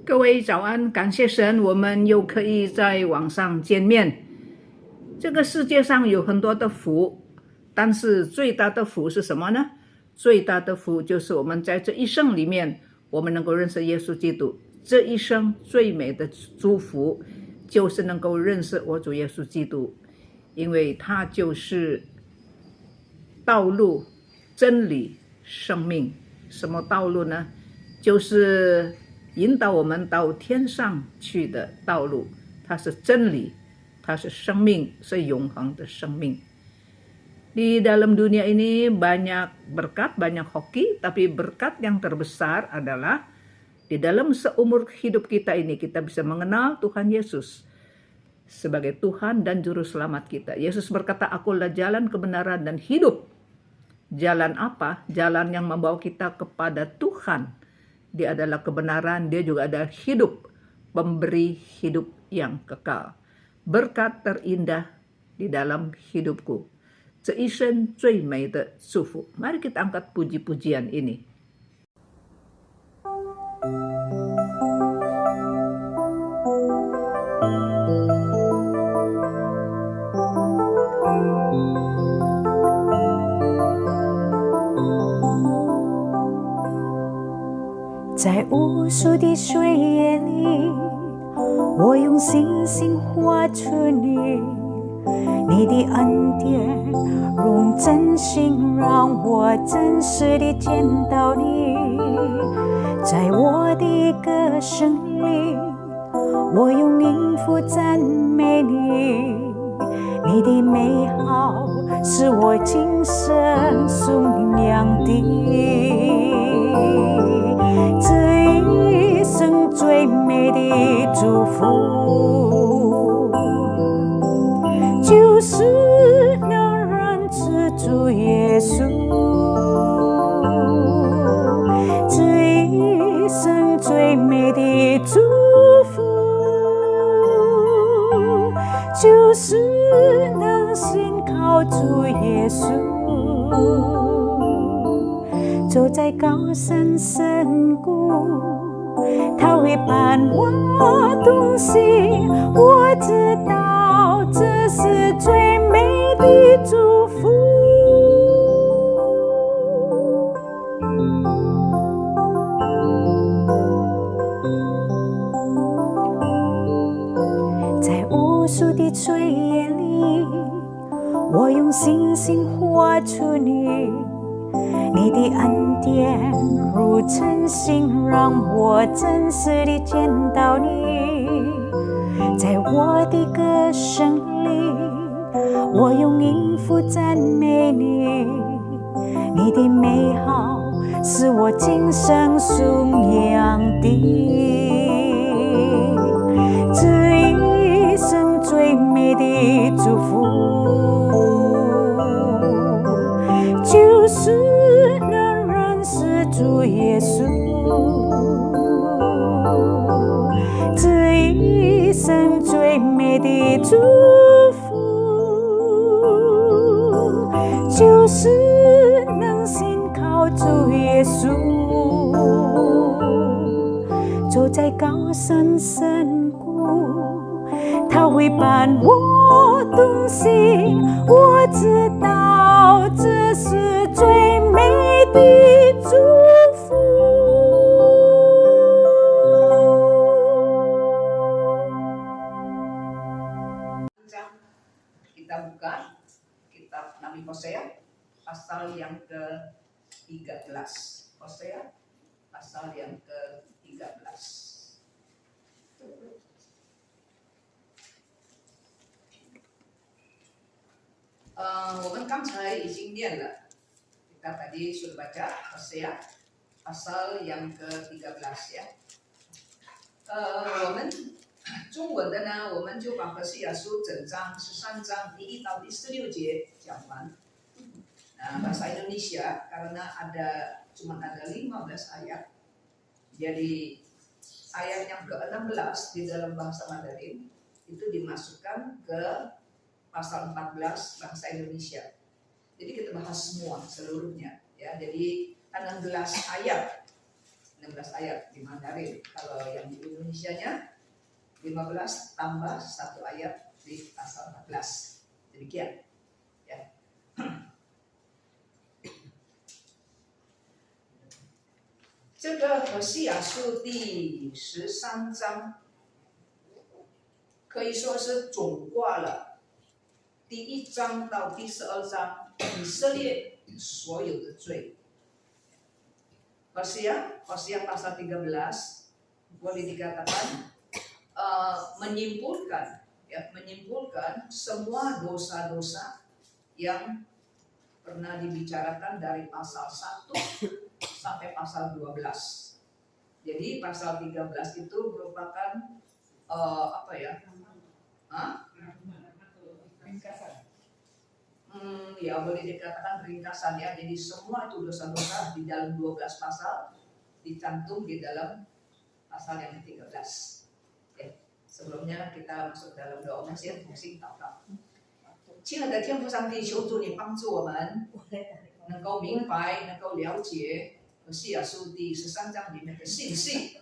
各位早安，感谢神，我们又可以在网上见面。这个世界上有很多的福，但是最大的福是什么呢？最大的福就是我们在这一生里面，我们能够认识耶稣基督。这一生最美的祝福就是能够认识我主耶稣基督，因为他就是道路、真理、生命。什么道路呢？就是引导我们到天上去的道路，它是真理，它是生命，是永恒的生命。Di dalam dunia ini banyak berkat, banyak hoki, tapi berkat yang terbesar adalah di dalam seumur hidup kita ini kita bisa mengenal Tuhan Yesus sebagai Tuhan dan Juru Selamat kita. Yesus berkata, "Akulah jalan, kebenaran, dan hidup." Jalan apa? Jalan yang membawa kita kepada Tuhan. Dia adalah kebenaran, dia juga ada hidup, pemberi hidup yang kekal. Berkat terindah di dalam hidupku. 这一生最美的祝福。Mari kita angkat puji-pujian ini. "在无数的岁月里，我用星星画出你，你的恩典用真心让我真实地见到你。在我的歌声里，我用音符赞美你，你的美好是我今生颂扬的。这一生最美的祝福，就是能认识主耶稣。这一生最美的祝福，就是能信靠主耶稣。走在高山深谷，他会伴我同行。我知道这是最美的祝福。在无数的岁月里，我用星星画出你。你的恩典如晨星，让我真实地见到你。在我的歌声里，我用音符赞美你。你的美好是我今生颂扬的。这一生最美的祝福，就是能认识主耶稣。这一生最美的祝福，就是能信靠主耶稣。走在高山深谷，他会伴我同行。我知道这是最美的祝福。Kita buka kitab Nabi Hosea pasal yang ke-13. Hosea pasal yang ke-13. 我们刚才已经念了，kita tadi sudah baca Hosea pasal yang ke-13 ya. 我们中文的呢，我们就把何西阿书整章13章第1到第16节讲完。Bahasa Indonesia karena cuma ada 15 ayat. Jadi ayat yang ke-16 di dalam bahasa Mandarin itu dimasukkan ke pasal 14 bahasa Indonesia. Jadi kita bahas semua seluruhnya ya. Jadi 16 ayat 16 ayat di Mandarin. Kalau yang di Indonesianya 15 tambah 1 ayat di pasal 14. Demikian. Ya. 这个何西阿书第13章可以说是总挂了第1章到第12章以色列所有的罪。Hosea pasal 13 boleh dikatakan menyimpulkan semua dosa-dosa yang pernah dibicarakan dari pasal 1 sampai pasal 12. Jadi pasal 13 itu merupakan ringkasan. Ya boleh dikatakan ringkasan ya. Jadi semua itu dosa-dosa di dalam 12 pasal dicantum di dalam pasal yang ke-13. Sebelumnya kita masuk dalam doa, 我们先同心祷告。亲爱的天父上帝，求主你帮助我们能够明白，能够了解何西阿书第13章里面的信息，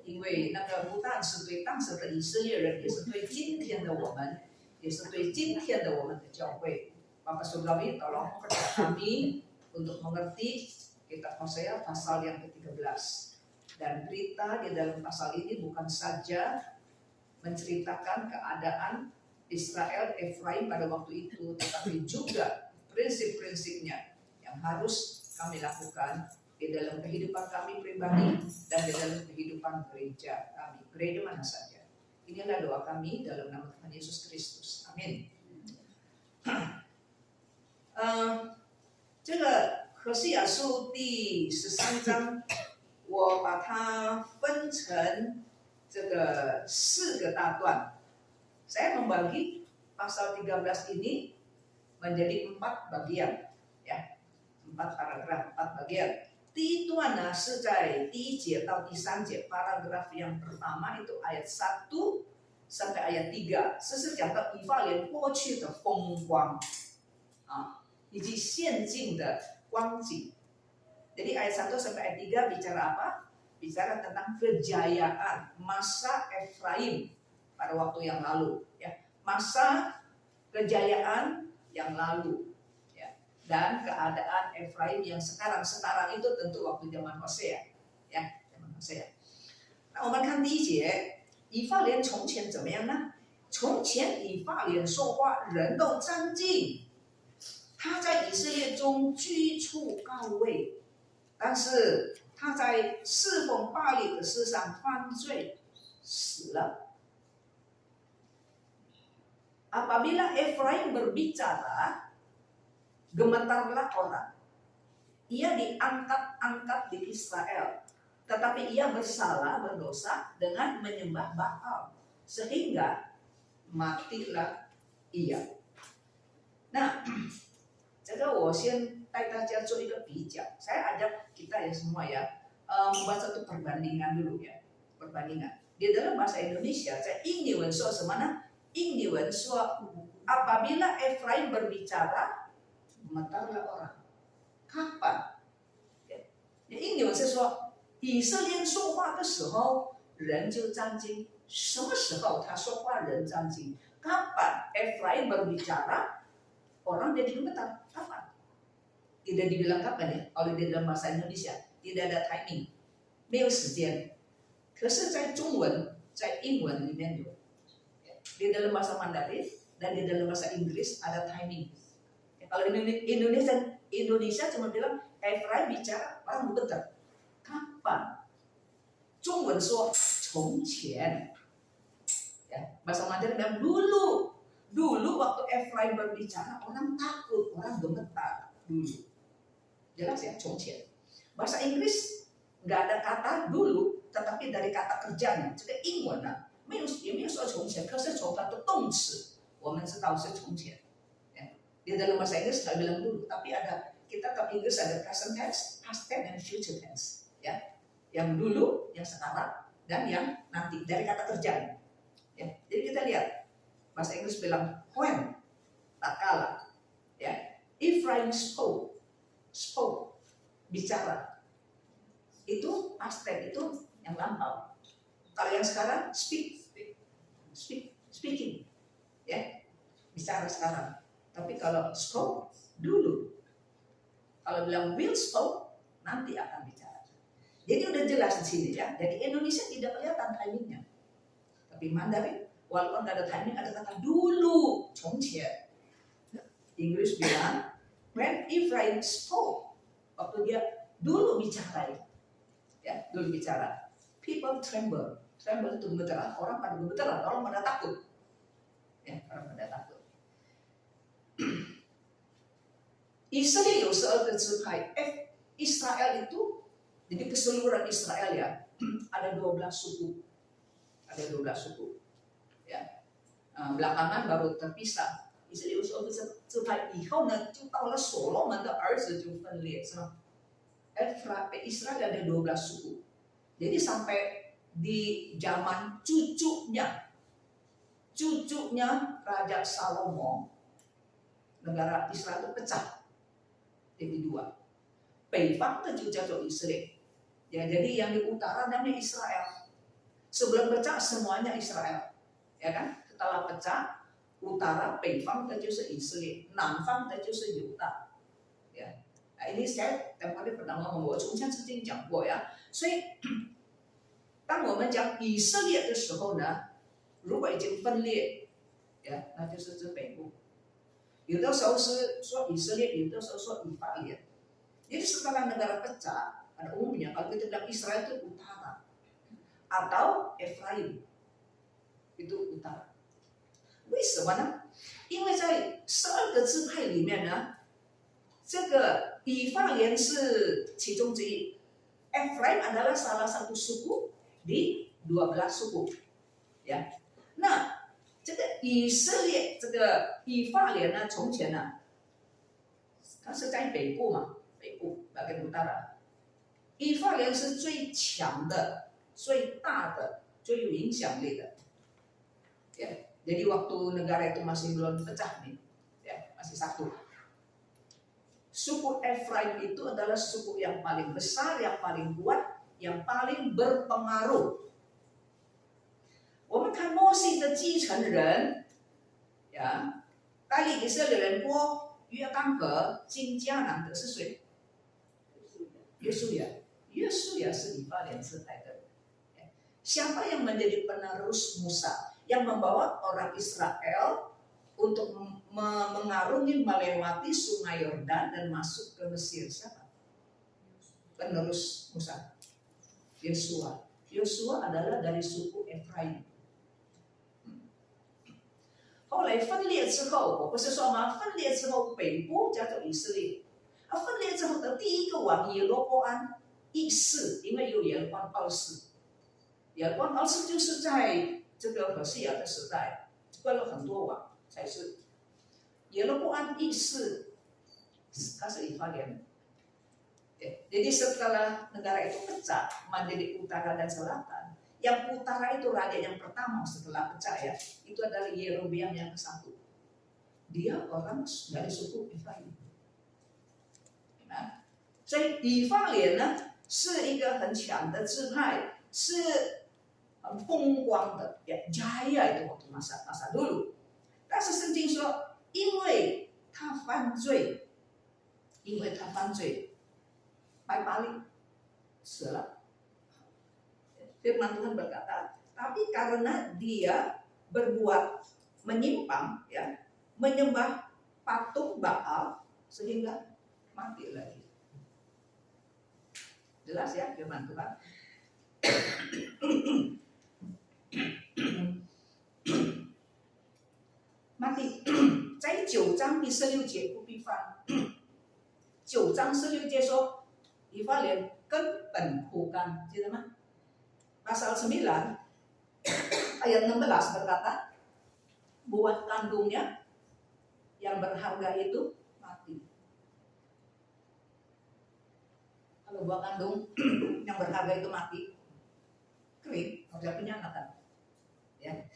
因为那个不但是对当时的以色列人，也是对今天的我们，也是对今天的我们的教会。Bapak Surgawi, tolong percaya kami untuk mengerti kitab Hosea pasal yang ke-13. Dan berita di dalam pasal ini bukan saja menceritakan keadaan Israel, Efraim pada waktu itu, tetapi juga prinsip-prinsipnya yang harus kami lakukan di dalam kehidupan kami pribadi dan di dalam kehidupan gereja kami, gereja mana saja. Inilah doa kami dalam nama Tuhan Yesus Kristus. Amin. 这个何西阿书第13章，我把它分成这个4个大段。Saya membagi pasal 13 ini menjadi 4 bagian, ya, 4 paragraf, 4 bagian. 第一段呢是在第1节到第3节，paragraf yang pertama itu ayat 1 sampai ayat 3， 这是讲到以法莲过去的风光啊，以及现今的光景。Jadi ayat 1 sampai ayat 3 bicara apa? Bicara tentang kejayaan masa Efraim pada waktu yang lalu, ya. Masa kejayaan yang lalu, ya. Dan keadaan Efraim yang sekarang itu tentu waktu zaman Hosea, ya, zaman Hosea. 那我们看第1节，以法莲从前怎么样呢？从前以法莲说话，人都沾尽，他在以色列中居处高位，但是他在侍奉巴力的事上犯罪，死了。Apabila Efraim berbicara, gemetarlah orang. Ia diangkat-angkat di Israel, tetapi ia berdosa dengan menyembah Baal, sehingga matilah ia. Nah, 这个我先带大家做一个比较。Saya ajak kita ya semua ya membuat satu perbandingan dulu ya, perbandingan. Di dalam bahasa Indonesia, 在英语文说什么呢？英语文说 apabila Efraim berbicara, gemetarlah orang. Kapan? 英语文是说以色列说话的时候，人就战惊。什么时候他说话人战惊？ Kapan Efraim berbicara, orang jadi gemetar? Kapan? Tidak dibilang kapan ya, kalau di dalam bahasa Indonesia tidak ada timing, 没有时间。可是在中文，在英文里面有。Di dalam bahasa Mandarin dan di dalam bahasa Inggris ada timing. Ya, kalau Indonesia cuma bilang Efraim bicara orang gemetar. Kapan? 中文说从前. Ya, bahasa Mandarin bilang dulu. Dulu waktu Efraim berbicara orang takut, orang gemetar dulu. Jelas ya, 从前. Bahasa Inggris nggak ada kata dulu, tetapi dari kata kerjanya. 这个英文呢？也没有说从前，可是从它的动词，我们知道是从前。Ya. Di dalam bahasa Inggris nggak bilang dulu, tapi ada kita tahu Inggris ada present tense, past tense, dan future tense. Ya, yang dulu, yang sekarang, dan yang nanti dari kata kerjanya. Ya. Jadi kita lihat bahasa Inggris bilang when, tak kala. Ya. Ephraim spoke, bicara. itu past tense, itu yang lampau. Kalau yang sekarang speaking, ya, bicara sekarang. Tapi kalau spoke dulu. Kalau bilang will spoke, nanti akan bicara. Jadi udah jelas di sini ya. Jadi Indonesia tidak kelihatan timingnya. Tapi Mandarin, walaupun ada timing, ada kata dulu, 从前. Inggris bilang, when Ephraim spoke, waktu dia dulu bicara, ya, dulu bicara. People tremble itu gemeteran, orang pada gemeteran, orang pada takut. Ya, orang pada takut. 以色列有12个支派，Israel itu, jadi keseluruhan Israel ya, ada 12 suku. Ada 12 suku. Ya. Belakangan baru terpisah. 以色列有12个支派以后呢，就到了所罗门的儿子就分裂，是吧？Israel ada 12 suku. Jadi sampai di zaman cucunya Raja Salomo, negara Israel itu pecah jadi 2. 北方的就叫做以色列， ya, jadi yang di utara namanya Israel. Sebelum pecah semuanya Israel, ya kan? Setelah pecah, utara 北方的就是以色列，南方的就是犹大， ya. Nah, ini saya tempat pernah ngomong， 我从前曾经讲过呀。所以，当我们讲以色列的时候呢，如果已经分裂， ya, 那就是指北部。有的时候是说以色列，有的时候说以法莲。Jadi setelah negara pecah, pada umumnya kalau kita bilang Israel itu utara atau Efraim itu utara. 为什么呢？因为在12个支派里面呢，这个以法莲是其中之一。Efraim adalah salah satu suku di 12 suku. Ya. Nah, 这个以色列，这个以法莲呢，从前呢，它是在北部嘛，北部bagian utara。以法莲是最强的、最大的、最有影响力的。Ya, jadi waktu negara itu masih belum pecah nih, ya, masih satu. Suku Efraim itu adalah suku yang paling besar, yang paling kuat, yang paling berpengaruh. 我们看摩西的继承人，呀，带领以色列人过约旦河进迦南的是谁？约书亚。约书亚是以法莲支派的。Siapa yang menjadi penerus Musa, yang membawa orang Israel untuk mengarungi melewati sungai Yordan dan masuk ke Mesir? Siapa? Penerus Musa. Yosua. Yosua adalah dari suku Efraim. 后来分裂之后，我不是说吗？分裂之后，北部叫做以色列。分裂之后的第一个王耶罗波安一世，因为有耶罗波安二世，耶罗波安二世就是在这个何西亚的时代，关了很多王，才是耶罗波安一世，他是以法莲。Jadi setelah negara itu pecah menjadi utara dan selatan, yang utara itu raja yang pertama setelah pecah ya, itu adalah Yerobeam yang ke-1. Dia orang dari suku Efraim. Nah, 所以以法莲呢是一个很强的支派，是很风光的，jaya itu waktu masa dulu. 但是圣经说，因为他犯罪，拜巴力死了。Firman Tuhan berkata, tapi karena dia berbuat menyimpang, ya, menyembah patung Baal, sehingga mati lagi. Jelas ya firman Tuhan. mati 在9章第16节不必犯。9章16节说，以法莲根本枯干，记得吗？ Pasal 9 ayat 16 berkata, buah kandungnya yang berharga itu mati. Kalau buah kandung yang berharga itu mati, kering, harus penyangatan. Ya.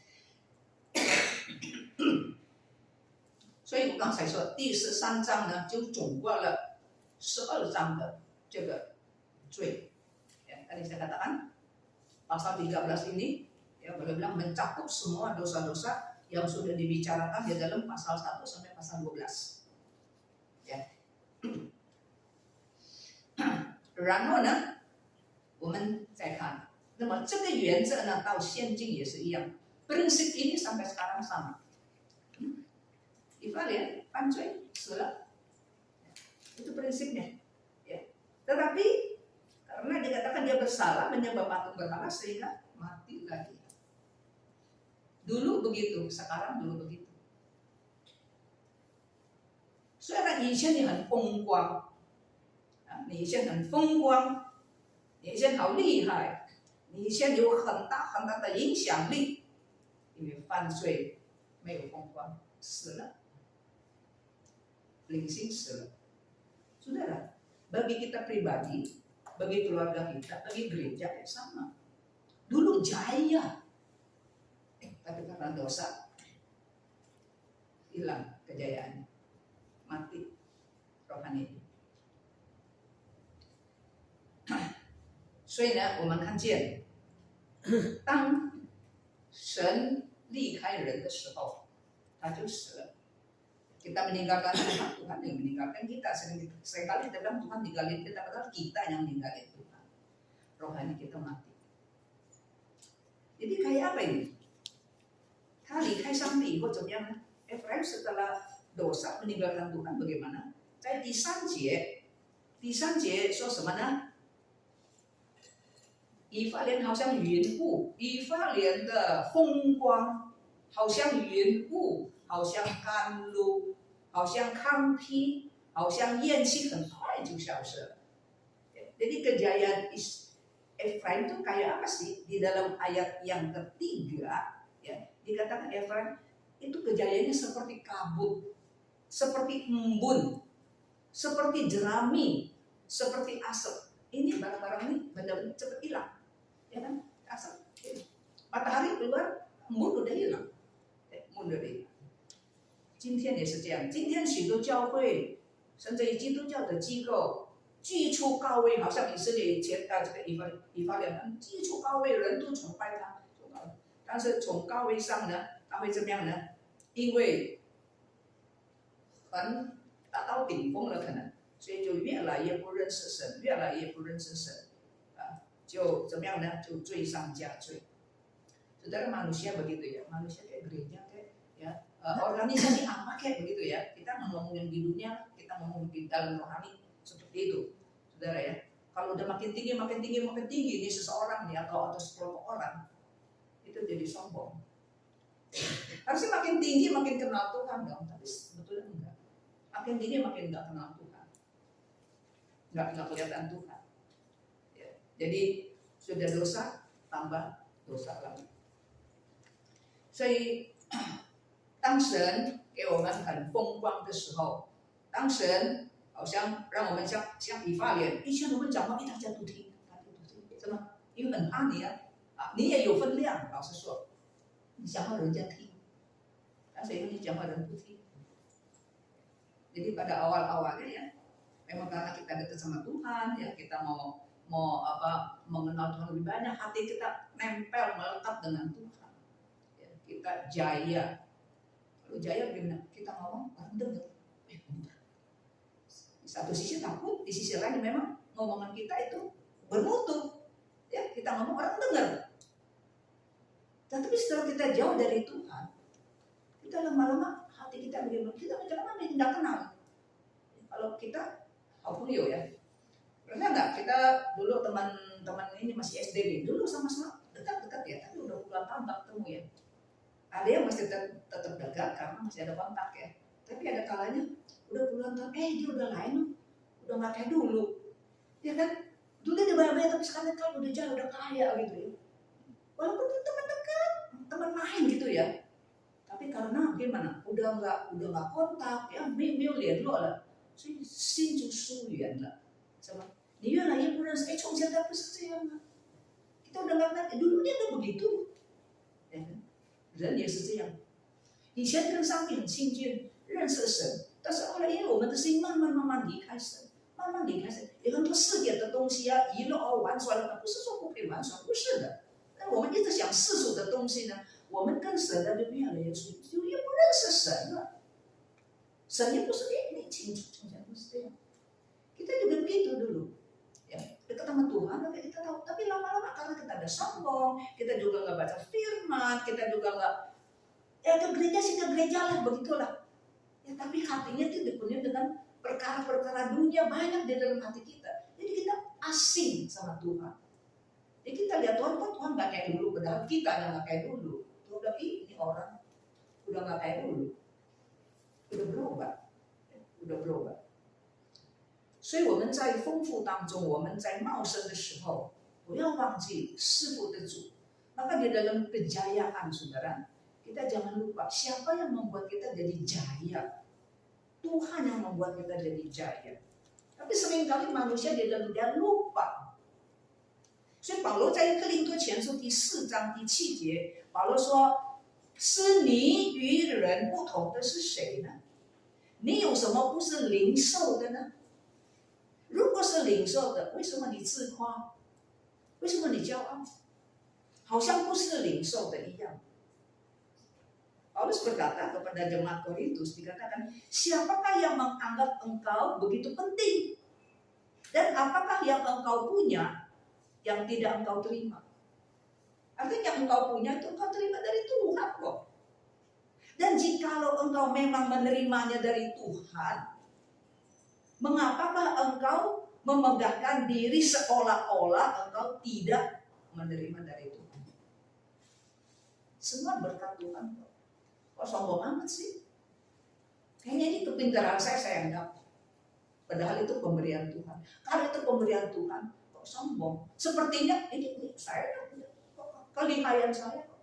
所以我刚才说第13章呢，就总括了12章的这个罪。Tadi saya katakan pasal 13 ini ya boleh bilang mencakup semua dosa-dosa yang sudah dibicarakan di dalam pasal 1 sampai pasal 12. Ya. 然后呢，我们再看，那么这个原则呢，到现今也是一样，prinsip ini sampai sekarang sama. Ivalian 犯罪死了，itu prinsipnya. Ya. Tetapi karena dikatakan dia bersalah menyembah patung berhala sehingga mati lagi. Dulu begitu, sekarang dulu begitu. 虽然以前你很风光，你以前很风光，你以前好厉害，你以前有很大很大的影响力，因为犯罪没有风光，死了，灵性死了。Saudara, bagi kita pribadi, bagi keluarga kita, bagi gereja sama. Dulu jaya, tapi karena dosa hilang kejayaannya, mati rohani. 所以呢，我们看见，当神离开人的时候，他就死了。Kita meninggalkan Tuhan, Tuhan yang meninggalkan kita. Seringkali kita bilang Tuhan tinggalin kita, padahal kita yang meninggalin Tuhan. Rohani kita mati. Jadi kayak apa ini? 他离开上帝以后怎么样呢？ Efraim setelah dosa meninggalkan Tuhan bagaimana? 在第三节说什么呢？以法莲好像云雾，以法莲的风光好像云雾，好像甘露，好像糠秕，好像焰气，很快就消失了。Jadi kejayaan Efraim itu kayak apa sih? Di dalam ayat yang ketiga, ya, dikatakan Efraim itu kejayaannya seperti kabut, seperti embun, seperti jerami, seperti asap. Ini barang-barang ini benar-benar cepat hilang, ya kan? Asap, matahari keluar, embun udah hilang, embun udah hilang. 今天也是这样，今天许多教会，甚至于基督教的机构，居出高位，好像以色列以前这个以法莲居出高位，人都崇拜他，但是从高位上呢，他会怎么样呢？因为很达到顶峰了，可能，所以就越来越不认识神，越来越不认识神，就怎么样呢？就罪上加罪。Saudara manusia begitu ya, manusia kayak gereja kayak ya. Organisasi apa kayak begitu ya, kita ngomongin di dunia, kita ngomongin di dalam rohani seperti itu, saudara ya. Kalau udah makin tinggi ini seseorang nih atau sekelompok orang itu jadi sombong. Harusnya makin tinggi makin kenal Tuhan dong, tapi sebetulnya enggak. Makin tinggi makin enggak kenal Tuhan, enggak kelihatan Tuhan. Ya. Jadi sudah dosa tambah dosa lagi. 所以当神给我们很风光的时候，当神好像让我们像以法莲，以前我们讲话大家都听，是吗？因为很怕你啊，你也有分量。老实说，你讲话人家听，但是因为你讲话人不听。Jadi pada awal-awalnya ya, memang karena kita dekat sama Tuhan, ya kita mau mengenal Tuhan lebih banyak, hati kita nempel melekat dengan Tuhan. Ya, kita jaya. Kalau jaya bagaimana? Kita ngomong orang dengar. Di satu sisi takut, di sisi lain memang ngomongan kita itu bermutu. Ya, kita ngomong orang dengar. Tapi setelah kita jauh dari Tuhan, kita lama-lama hati kita bagaimana? Kita bagaimana tidak kenal. Kalau kita, Julio ya, pernah nggak kita dulu teman-teman ini masih SD dulu sama-sama dekat-dekat ya, tapi udah puluhan tahun nggak ketemu ya. Ada yang masih tetap dekat karena masih ada kontak ya. Tapi ada kalanya udah puluhan tahun, dia udah lain, udah nggak kayak dulu, ya kan? Dulu dia banyak tapi sekarang kan udah jauh, udah kaya gitu ya. Walaupun itu teman dekat, teman main gitu ya. Tapi karena gimana? Udah nggak kontak ya, 没有联络了，所以心就疏远了，是吧？你越来越不认识，从前他不是这样啊。Kita udah nggak kenal, dulu dia udah begitu, ya kan? 人也是这样，以前跟上帝很亲近，认识神，但是后来因为我们的心慢慢离开神，慢慢慢离开神。有很多世界的东西啊，娱乐啊，玩耍了，不是说不可以玩耍，不是的。但我们一直想世俗的东西呢，我们跟神呢就越来越疏离，就越不认识神了。神又不是你清楚，从前不是这样。Kita juga begitu dulu. Ya, dekat sama Tuhan, kita tahu. Tapi lama-lama karena kita ada sombong, kita juga nggak baca firman, kita juga nggak, ya ke gereja sih ke gereja lah, begitulah. Ya, tapi hatinya itu dipenuhi dengan perkara-perkara dunia banyak di dalam hati kita. Jadi kita asing sama Tuhan. Jadi kita lihat Tuhan, kok Tuhan nggak kayak dulu, padahal kita yang nggak kayak dulu. Tuhan udah ini orang udah nggak kayak dulu, udah berubah, udah berubah. 所以我们在丰富当中，我们在茂盛的时候，不要忘记师父的主。Maka di dalam kejayaan, saudara, kita jangan lupa siapa yang membuat kita jadi jaya. Tuhan yang membuat kita jadi jaya. Tapi seringkali manusia di dalam dia lupa. 所以保罗在哥林多前书第4章第7节，保罗说：“是你与人不同的是谁呢？你有什么不是领受的呢？如果是领受的，为什么你自夸？为什么你骄傲？好像不是领受的一样。” Paulus berkata kepada jemaat Korintus, dikatakan, siapakah yang menganggap engkau begitu penting? Dan apakah yang engkau punya yang tidak engkau terima? Artinya yang engkau punya itu engkau terima dari Tuhan kok. Dan jikalau engkau memang menerimanya dari Tuhan, mengapakah engkau memegahkan diri seolah-olah engkau tidak menerima dari Tuhan? Semua berkat Tuhan kok. Kok sombong amat sih? Kayaknya ini kepintaran saya yang dapat. Padahal itu pemberian Tuhan. Kalau itu pemberian Tuhan, kok sombong? Sepertinya ini saya kelihayan saya kok.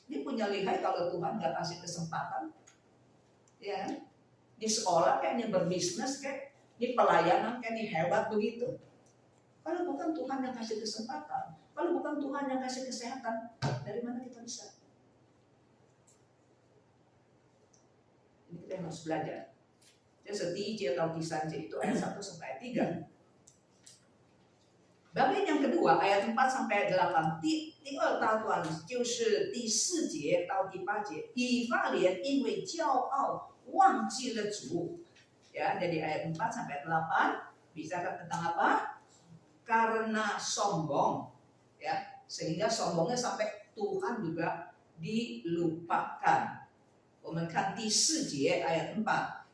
Ini punya lihai kalau Tuhan gak kasih kesempatan. Ya, di sekolah kayaknya berbisnis kayak di pelayanan kayak ini hebat begitu. Kalau bukan Tuhan yang kasih kesempatan, kalau bukan Tuhan yang kasih kesehatan, dari mana kita bisa? Ini kita harus belajar. Jadi 第1节到第3节 itu ayat 1 sampai ayat 3. Bagian yang kedua ayat 4 sampai ayat 8. 第2大段就是第4节到第8节。以法莲因为骄傲忘记了主. Ya, jadi ayat 4 sampai ayat 8 bisa tentang apa? Karena sombong. Ya, sehingga sombongnya sampai Tuhan juga dilupakan. 我们看第4节 ayat 4，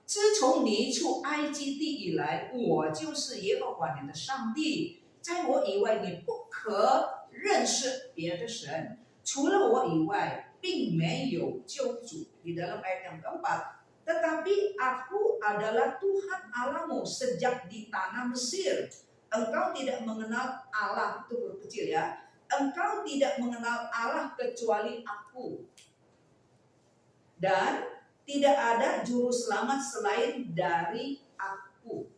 自从你出埃及地以来，我就是耶和华你的上帝，在我以外你不可认识别的神，除了我以外并没有救主。Di dalam ayat yang keempat, tetapi aku adalah Tuhan Allahmu sejak di tanah Mesir. Engkau tidak mengenal Allah, itu huruf kecil ya. Engkau tidak mengenal Allah kecuali aku. Dan tidak ada juru selamat selain dari aku.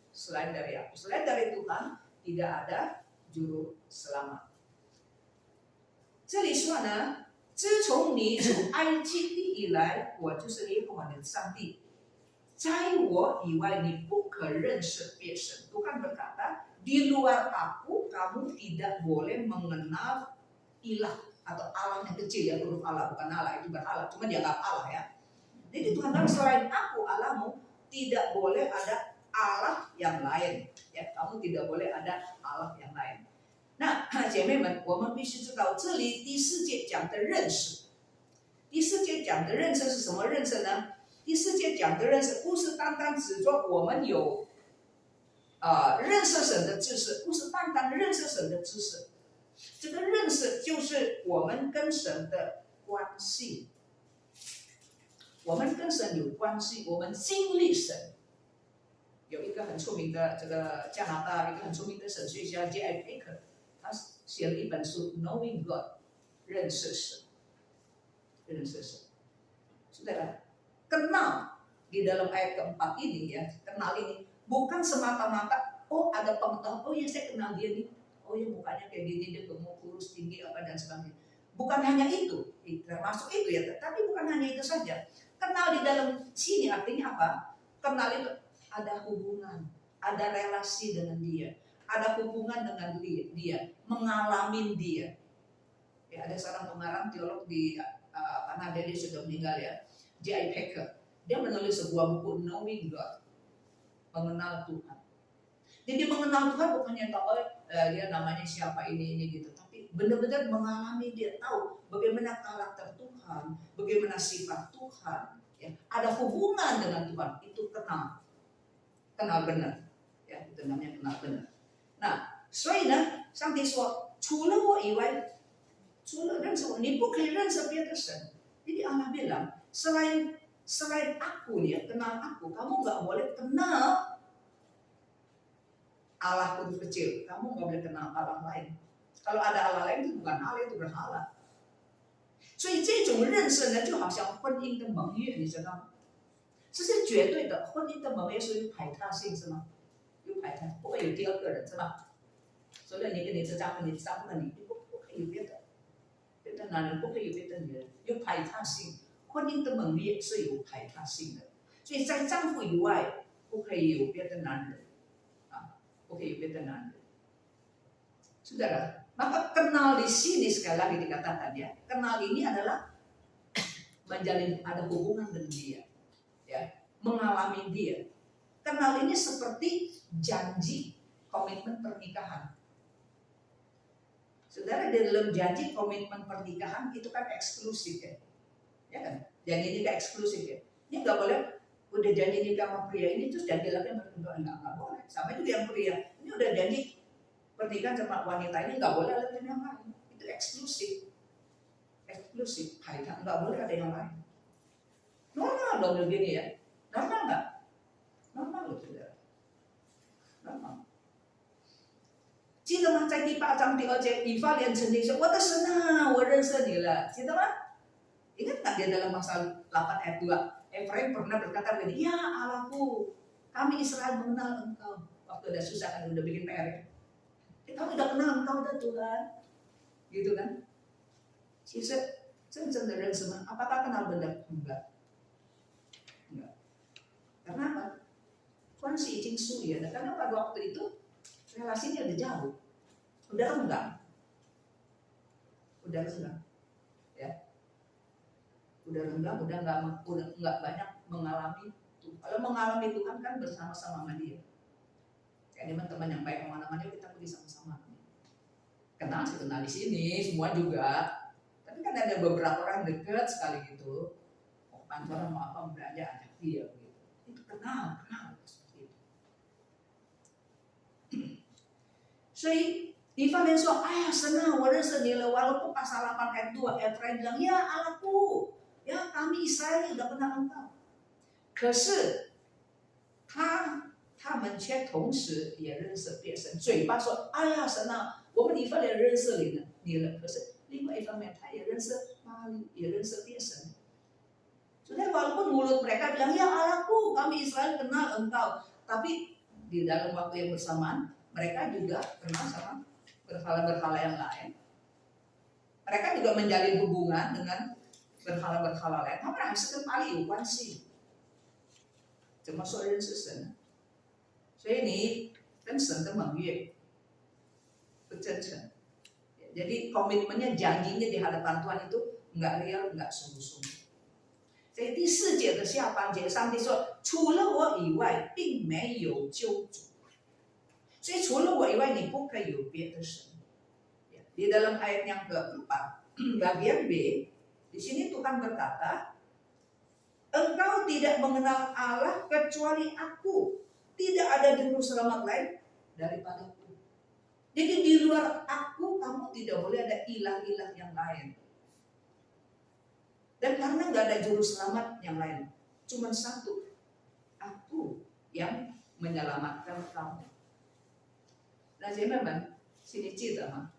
Selain dari aku. Selain dari Tuhan, tidak ada juru selamat. 这里说呢，自从你出埃及地以来，我就是耶和华你的上帝。在我以外，你不可认识别神。Tuhan berkata, di luar aku, kamu tidak boleh mengenal ilah. Atau Allah yang kecil ya, huruf Allah bukan Allah, itu berhala, cuma dianggap Allah ya. Jadi Tuhan bilang selain aku Allahmu, tidak boleh ada Allah yang lain ya, kamu tidak boleh ada Allah yang lain. 那姐妹们，我们必须知道，这里第4节讲的认识，第4节讲的认识是什么认识呢？第4节讲的认识不是单单指着我们有认识神的知识，不是单单认识神的知识。这个认识就是我们跟神的关系，我们跟神有关系，我们经历神。有一个很出名的这个加拿大一个很出名的神学家 J.I. Packer， 他写了一本书《Knowing God》，认识神，认识神。Saudara, kenal di dalam ayat keempat ini ya, kenal ini bukan semata-mata oh ada pengetahuan, oh ya saya kenal dia nih. Oh ya mukanya kayak gini, dia gemuk, kurus, tinggi, apa dan sebagainya. Bukan hanya itu, termasuk itu ya. Tapi bukan hanya itu saja. Kenal di dalam sini artinya apa? Kenal itu ada hubungan. ada relasi dengan dia, ada hubungan dengan dia, mengalami dia. Ya, ada seorang pengarang teolog di Kanada, dia sudah meninggal ya, J.I. Packer. Dia menulis sebuah buku Knowing God, mengenal Tuhan. Jadi mengenal Tuhan bukannya tahu dia namanya siapa ini gitu, tapi benar-benar mengalami dia, tahu bagaimana karakter Tuhan, bagaimana sifat Tuhan. Ya, ada hubungan dengan Tuhan, itu kenal benar. Ya, itu namanya kenal benar. Nah, 所以呢，上帝说，除了我以外，除了认识我，你不可以认识别的神。Jadi Allah bilang, selain aku nih, kenal aku, kamu nggak boleh kenal Allah huruf kecil. Kamu nggak boleh kenal Allah lain. Kalau ada Allah lain itu bukan Allah, itu berhala. 所以这种认识呢，就好像婚姻的盟约，你知道吗？这是绝对的，婚姻的盟约是有排他性，是吗？有排他，不会有第二个人，是吧？除了你跟你的丈夫，你丈夫的你不可以有别的男人，不可以有别的女人，有排他性。婚姻的盟约是有排他性的，所以在丈夫以外不可以有别的男人，不可以有别的男人。Saudara, maka kenal di sini sekali lagi dikatakan ya, kenal ini adalah menjalin ada hubungan dengan dia, ya, mengalami dia. Kenal ini seperti janji komitmen pernikahan. Saudara, di dalam janji komitmen pernikahan itu kan eksklusif ya. Ya kan? Janji nikah eksklusif ya. Ini nggak boleh udah janji nikah sama pria ini terus janji lagi berdua, nggak boleh. Sama juga yang pria. Ini udah janji pernikahan sama wanita ini nggak boleh ada yang lain. Itu eksklusif. Eksklusif. Nggak boleh ada yang lain. Normal dong begini ya. Normal nggak? Normal loh saudara. Normal. 记得吗？在第8章第2节，以法莲曾经说：“我的神啊，我认识你了。”记得吗？ Ingat tak dia dalam pasal 8 ayat 2, Efraim pernah berkata begini, ya Allahku, kami Israel mengenal engkau. Waktu udah susah kan, udah bikin PR ya. Kami udah kenal engkau dah Tuhan. Gitu kan. Cisa, 真正的认识吗? Apakah kenal benar? Enggak. Karena apa? Tuhan sih izin ya. Karena pada waktu itu, relasinya udah jauh. Udah renggang. Ya. Udah renggang, udah nggak banyak mengalami Tuhan. Kalau mengalami Tuhan kan bersama-sama sama dia. Kayak teman-teman yang baik kemana-mana kita pergi sama-sama. Kenal sih kenal di sini, semua juga. Tapi kan ada beberapa orang dekat sekali gitu. Mau kantor mau apa belanja ajak dia gitu. Itu kenal seperti itu. 所以以法莲说：“哎呀，神啊，我认识你了。” Walaupun pasal 8 ayat 2, Efraim bilang, ya Allahku. Ya kami Israel sudah kenal engkau. 可是他们却同时也认识别神，嘴巴说：“哎呀，神啊，我们以色列认识你了。”可是另外一方面，他也认识巴力，也认识别神。Sudah walaupun mulut mereka bilang, ya Allahku, kami Israel kenal engkau, tapi di dalam waktu yang bersamaan mereka juga kenal sama berhala-berhala yang lain. Mereka juga menjalin hubungan dengan berhala-berhala lain. 他们还是跟巴力有关系。怎么说认识神？所以你跟神的盟约不真诚。Jadi komitmennya, janjinya di hadapan Tuhan itu nggak real, nggak sungguh-sungguh. 所以第4节的下半节，上帝说：“除了我以外，并没有救主。”所以除了我以外，你不可以有别的神。Di dalam ayat yang keempat, bagian B, di sini Tuhan berkata, engkau tidak mengenal Allah kecuali aku. Tidak ada juru selamat lain daripadaku. Jadi di luar aku, kamu tidak boleh ada ilah-ilah yang lain. Dan karena nggak ada juru selamat yang lain, cuma satu, aku yang menyelamatkan kamu. 那姐妹们，请你记得吗？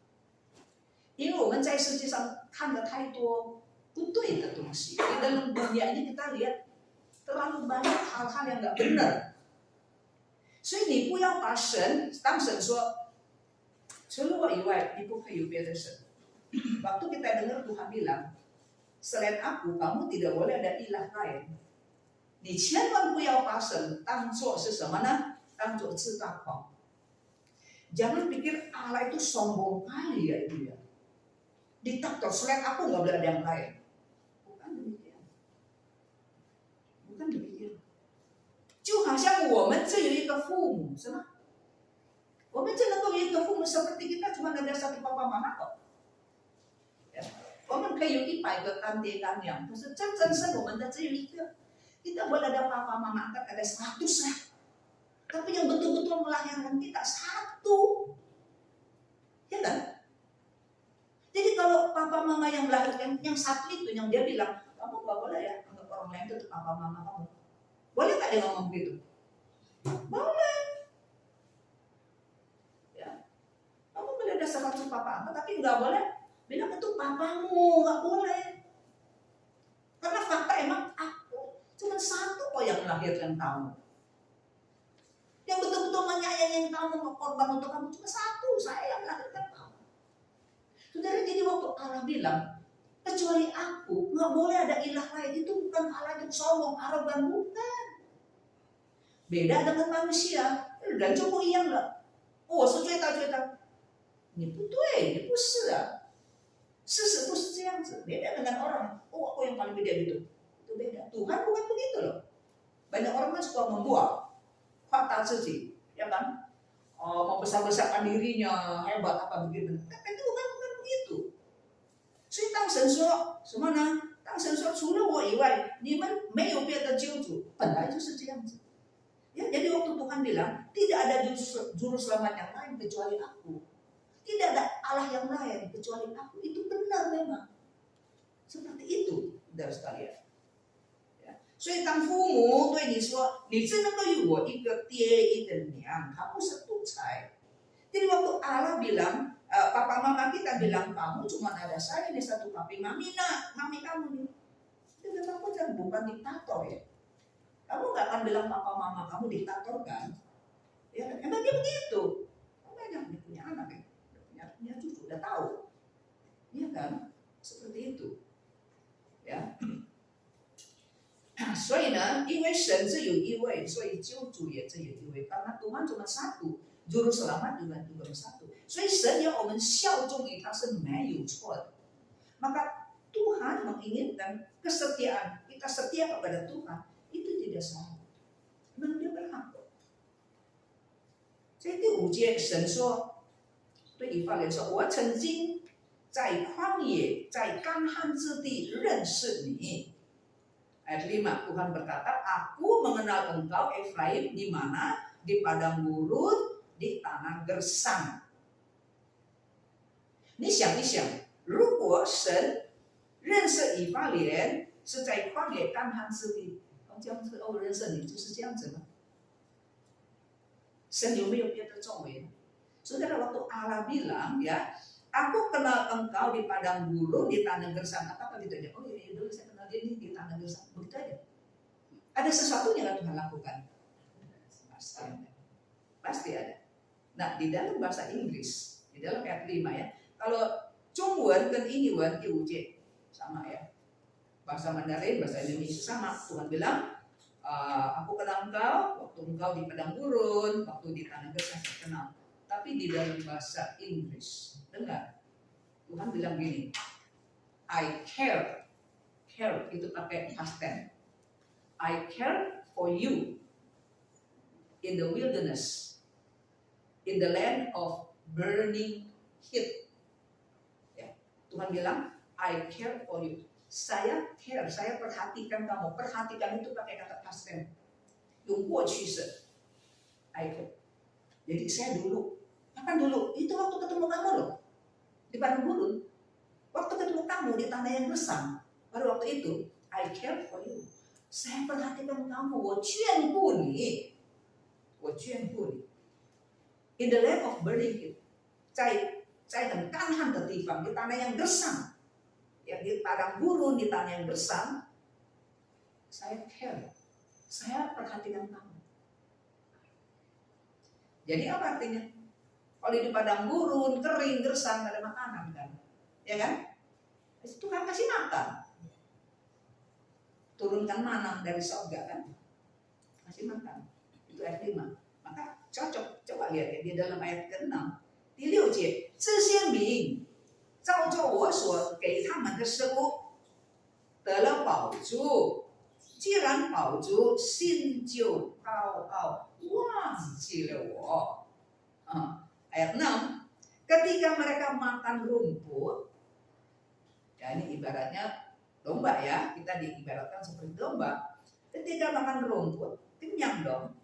因为我们在世界上看了太多不对的东西，di dalam dunia ini kita lihat terlalu banyak hal-hal yang nggak benar. 所以你不要把神当神说，除了我以外，你不可以有别的神。Waktu kita dengar Tuhan bilang, selain aku, kamu tidak boleh ada ilah lain. 你千万不要把神当作是什么呢？当作自大狂. Jangan pikir Allah itu sombong kali ya itu ya. Diktator, selain aku nggak boleh ada yang lain. Bukan demikian. Bukan demikian. 就好像我们这有一个父母，是吗？我们这能够有一个父母 seperti kita cuma ada satu papa mama kok. Ya. 我们可以有100个干爹干娘，可是真正是我们的只有一个。Kita boleh ada papa mama angkat ada 100 lah. Tapi yang betul-betul melahirkan kita satu. Ya kan? Jadi kalau papa mama yang melahirkan yang satu itu yang dia bilang, kamu gak boleh ya anggap orang lain itu papa mama kamu. Boleh gak dia ngomong begitu? Boleh. Ya. Kamu boleh ada 100 papa angkat tapi gak boleh bilang itu papamu, gak boleh. Karena fakta emang aku cuma satu kok yang melahirkan kamu. Yang betul-betul menyayangi kamu, korban untuk kamu cuma satu, saya yang melahirkan kamu. Saudara, jadi waktu Allah bilang, kecuali aku, nggak boleh ada ilah lain, itu bukan Allah yang sombong, arogan, bukan. Beda dengan manusia, dan cukup iya nggak? Oh, 是最大最大，你不对，你不是啊，事实不是这样子。Beda dengan orang, oh aku yang paling beda gitu, itu beda. Tuhan bukan begitu loh. Banyak orang kan suka membuat fakta 自己, ya kan? Membesar-besarkan dirinya, hebat apa begitu. Tapi itu bukan begitu. 所以当神说什么呢？当神说除了我以外，你们没有别的救主，本来就是这样子。Ya, jadi waktu Tuhan bilang tidak ada juru selamat yang lain kecuali aku, tidak ada Allah yang lain kecuali aku, itu benar memang seperti itu, saudara sekalian. 所以当父母对你说你只能够有我一个爹一个娘，他不是独裁。 Jadi waktu Allah bilang, papa mama kita bilang kamu cuma ada saya nih satu papi mami kamu nih. Itu memang bukan diktator ya. Kamu gak akan bilang papa mama kamu diktator kan? Ya, emang dia begitu. Banyak dia punya anak ya, dia punya cucu, udah tahu. Iya kan? Seperti itu. Ya. 所以呢，因为神只有一位，所以救主也只有一位。Karena Tuhan cuma satu, juru selamat juga satu. 所以神要我们效忠于他是没有错的。Maka Tuhan menginginkan kesetiaan, kita setia kepada Tuhan, itu tidak salah. Memang dia berhak. 所以第5节神说，对以法莲说，我曾经在旷野，在干旱之地认识你。 Ayat 5, Tuhan berkata, aku mengenal engkau Efraim di mana? Di padang gurun, di tanah gersang. 你想一想，如果神认识以法莲是在旷野干旱之地，这样子认识你就是这样子吗？神有没有别的作为呢？ Saudara, waktu Allah bilang ya, aku kenal engkau di padang gurun, di tanah gersang. Apakah gitu aja? Oh iya, dulu saya kenal dia di tanah gersang. Begitu aja. Ada sesuatu yang Tuhan lakukan. Pasti ada. Pasti ada. Nah, di dalam bahasa Inggris, di dalam ayat 5 ya. Kalau Zhongwen dan Yinwen, Diwuje, sama ya. Bahasa Mandarin, bahasa Indonesia sama. Tuhan bilang, aku kenal engkau waktu engkau di padang gurun, waktu di tanah gersang saya kenal. Tapi di dalam bahasa Inggris, dengar, Tuhan bilang gini, I care itu pakai past tense. I care for you in the wilderness, in the land of burning heat. Ya, Tuhan bilang, I care for you. Saya care, saya perhatikan kamu. Perhatikan itu pakai kata past tense. 用过去式 I care. Jadi saya dulu, kapan dulu? Itu waktu ketemu kamu loh, di padang gurun. Waktu ketemu kamu di tanah yang gersang, baru waktu itu I care for you. Saya perhatikan kamu, 我眷顾你，我眷顾你。In the land of burning heat， 在很干旱的地方，di tanah yang gersang, yang di padang gurun, di tanah yang gersang, saya care, saya perhatikan kamu. Jadi apa artinya? Kalau di padang gurun, kering, gersang, gak ada makanan kan? Ya kan? Tuhan kasih makan. Turunkan manna dari surga kan? Kasih makan. Itu ayat 5. Maka coba lihat di dalam ayat ke-6 第6节，这些民照着我所给他们的食物得了饱足，既然饱足，心就高傲，忘记了我。ayat 6, ketika mereka makan rumput, ya ini ibaratnya domba ya, kita diibaratkan seperti domba. Ketika makan rumput, kenyang dong.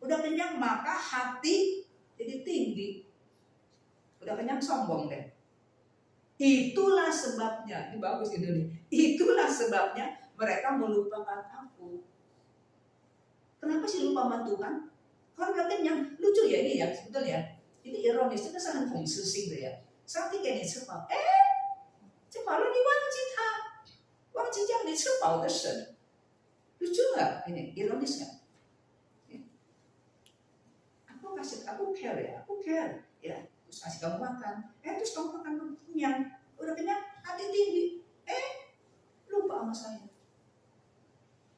Udah kenyang maka hati jadi tinggi. Udah kenyang sombong deh. Itulah sebabnya, ini bagus ini nih. Itulah sebabnya mereka melupakan aku. Kenapa sih lupa sama Tuhan? Kalau udah kenyang, lucu ya ini ya sebetulnya. Ini ironis, itu sangat 讽刺性的呀。上帝给你吃饱，吃饱了你忘记他，忘记叫你吃饱的神。lucu nggak ini, ironis nggak? Aku care ya, terus kasih kamu makan, terus kamu makan kenyang, udah kenyang, hati tinggi, lupa sama saya,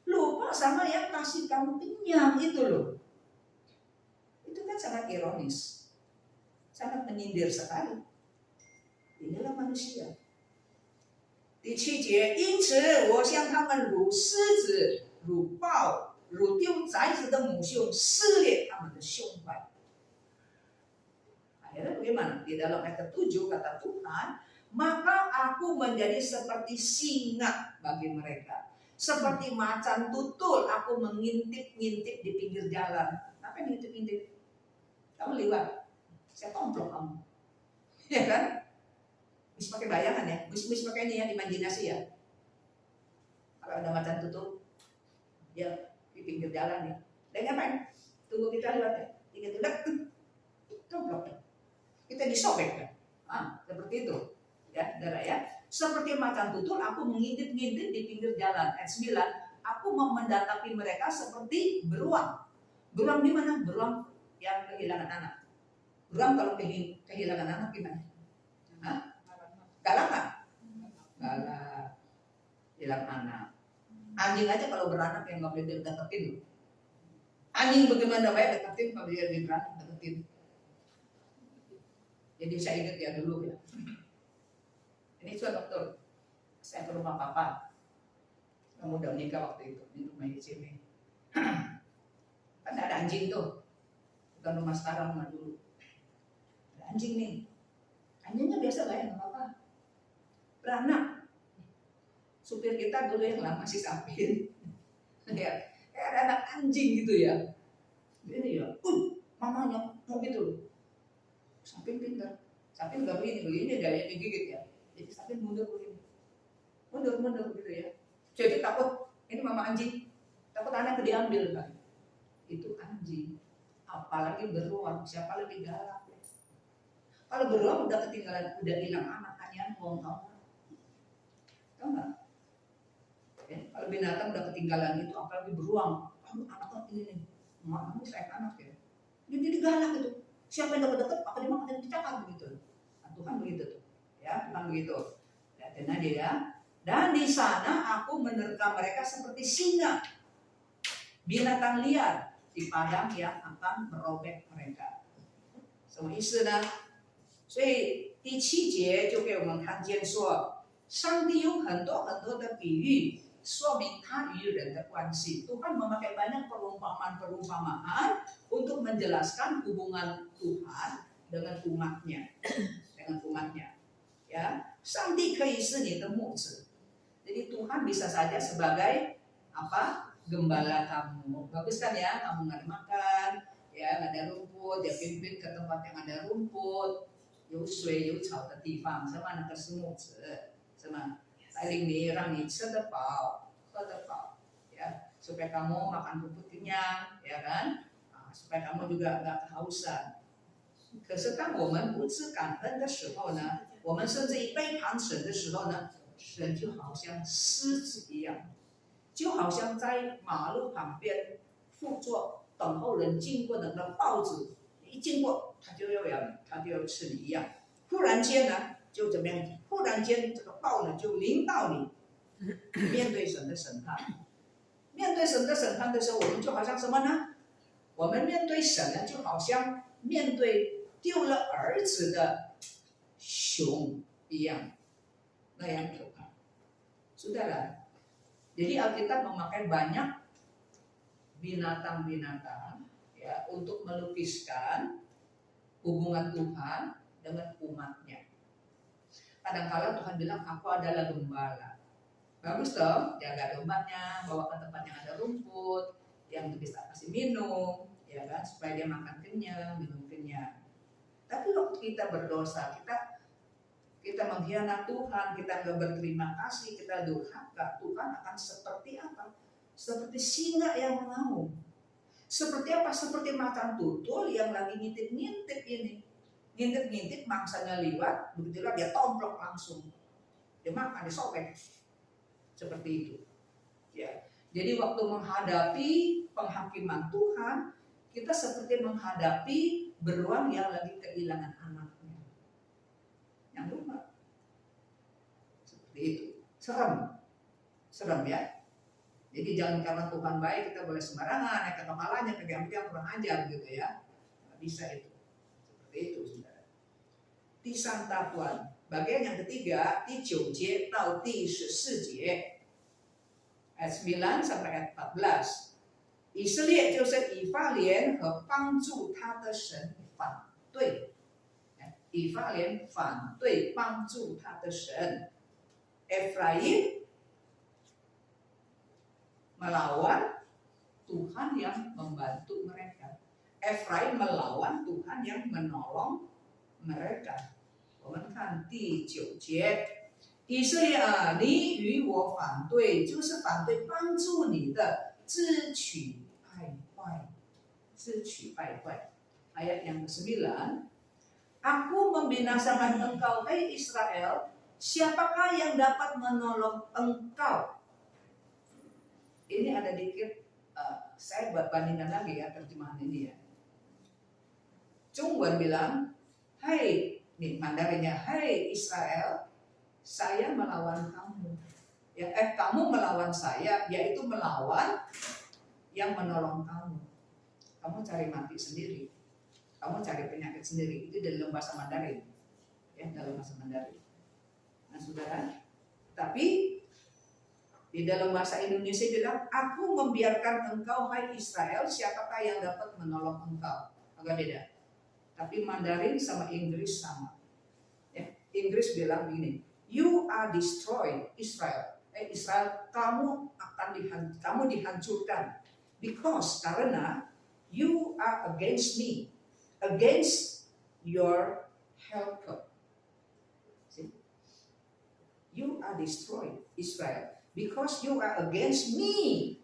lupa sama yang kasih kamu kenyang itu loh, itu kan sangat ironis, sangat menyindir sekali. Inilah manusia. 第7节，因此我向他们如狮子、如豹、如丢崽子的母熊撕裂他们的胸怀。Akhirnya bagaimana? Di dalam ayat ke-7 kata Tuhan, maka aku menjadi seperti singa bagi mereka, seperti macan tutul aku mengintip-ngintip di pinggir jalan. Apa yang ngintip-ngintip? Kamu lewat, saya tomplok kamu, ya kan? Mis pakai bayangan ya, mis pakai ini ya, imajinasi ya. Kalau ada macan tutul, ya di pinggir jalan ya. Dan ngapain? Tunggu kita lewat ya, ingat tomplok. Kita disobek kan? Seperti itu, ya, saudara ya. Seperti macan tutul, aku mengintip-ngintip di pinggir jalan. Ayat 9, aku mau mendatangi mereka seperti beruang. Beruang di mana? Beruang yang kehilangan anak. Beruang kalau kehilangan anak gimana? Galak kan? Galak, hilang anak. Anjing aja kalau beranak yang nggak boleh deketin. Anjing bagaimana baik deketin kalau dia beranak deketin. Jadi saya ingat ya dulu ya. Ini suatu waktu saya ke rumah papa. Kamu udah menikah waktu itu di rumah di sini. Kan ada anjing tuh, bukan rumah sekarang, rumah dulu. Ada anjing nih. Anjingnya biasa gak ya, nggak apa-apa. Beranak. Supir kita dulu yang lama masih Sapin. Ya, kayak ada anak anjing gitu ya. Ini ya, mamanya mau gitu loh. Sapin pintar. Sapin nggak begini gaya digigit ya. Jadi Sapin mundur begini. Mundur gitu ya. Jadi takut ini mama anjing. Takut anak diambil kan. Itu anjing. Apalagi beruang, siapa lebih galak ya. Kalau beruang udah ketinggalan, udah hilang anak, hanya bohong tahu nggak? Ya, kalau binatang udah ketinggalan itu, apalagi beruang, kamu anaknya ini nih, kamu sayang anak ya, dia jadi galak gitu. Siapa yang dekat-dekat, apa dia makan dicakar begitu. Nah, Tuhan begitu tuh, ya Tuhan begitu. Lihatin aja ya. Dan di sana aku menerka mereka seperti singa, binatang liar di padang yang akan merobek mereka. 什么意思呢？所以第7节就给我们看见说，上帝有很多很多的比喻，说明他与人的关系。Tuhan memakai banyak perumpamaan untuk menjelaskan hubungan Tuhan dengan umatnya, ya. 上帝可以是你的牧者， jadi Tuhan bisa saja sebagai apa? Gembala kamu. Bagus kan ya? Kamu nggak ada makan, ya nggak ada rumput, dia pimpin ke tempat yang ada rumput, 有水有草的地方，是吧？那个是牧者，是吗？带领你，让你吃得饱，喝得饱， ya, supaya kamu makan rumput kenyang, ya kan? Supaya kamu juga nggak kehausan. 可是当我们不知感恩的时候呢，我们甚至于背叛神的时候呢，神就好像狮子一样，就好像在马路旁边辅佐等候人经过的那个豹子，一经过它就要咬你，它就要吃你一样。忽然间呢，就怎么样？忽然间这个豹呢就临到你，面对神的审判。面对神的审判的时候，我们就好像什么呢？我们面对神呢，就好像面对丢了儿子的熊一样，那样可怕。Saudara, jadi Alkitab memakai banyak binatang-binatang ya untuk melukiskan hubungan Tuhan dengan umatnya. Kadang-kala Tuhan bilang, aku adalah gembala. Bagus dong, jaga dombanya, bawa ke tempat yang ada rumput, yang bisa kasih minum, ya kan, supaya dia makan kenyang, minum kenyang. Tapi waktu kita berdosa, kita mengkhianat Tuhan, kita nggak berterima kasih, kita durhaka, Tuhan akan seperti apa? Seperti singa yang mengamuk. Seperti apa? Seperti macan tutul yang lagi ngintip-ngintip ini. Ngintip-ngintip, mangsanya liwat, begitulah dia tomplok langsung. Dia makan, disobek. Seperti itu. Ya. Jadi waktu menghadapi penghakiman Tuhan, kita seperti menghadapi beruang yang lagi kehilangan anaknya. Yang rumah. Seperti itu. Serem ya. Jadi jangan karena Tuhan baik kita boleh sembarangan, naik ke kepalanya, pegang-pegang kurang ajar gitu ya. Nggak bisa itu. Seperti itu, saudara. Di Santapuan. Bagian yang ketiga, di 9节到第14节 ayat 9 sampai ayat 14. 以色列就是以法莲和帮助他的神反对。以法莲反对帮助他的神。Efraim melawan Tuhan yang membantu mereka. Efraim melawan Tuhan yang menolong mereka. 我们看第9节，以色列啊，你与我反对，就是反对帮助你的，自取败坏，自取败坏。Ayat yang ke-9, Aku membinasakan engkau, hai Israel, siapakah yang dapat menolong engkau? Ini ada dikit, saya buat bandingkan lagi ya terjemahan ini ya. Zhongwen bilang, hai, nih Mandarinnya, hai Israel, saya melawan kamu. Ya, kamu melawan saya, yaitu melawan yang menolong kamu. Kamu cari mati sendiri. Kamu cari penyakit sendiri. Itu dalam bahasa Mandarin. Ya, dalam bahasa Mandarin. Nah, saudara, tapi di dalam bahasa Indonesia bilang, aku membiarkan engkau, hai Israel, siapakah yang dapat menolong engkau? Agak beda. Tapi Mandarin sama Inggris sama. Ya, Inggris bilang begini, you are destroyed, Israel. Israel, kamu dihancurkan. Because, karena you are against me. Against your helper. See? You are destroyed, Israel, because you are against me,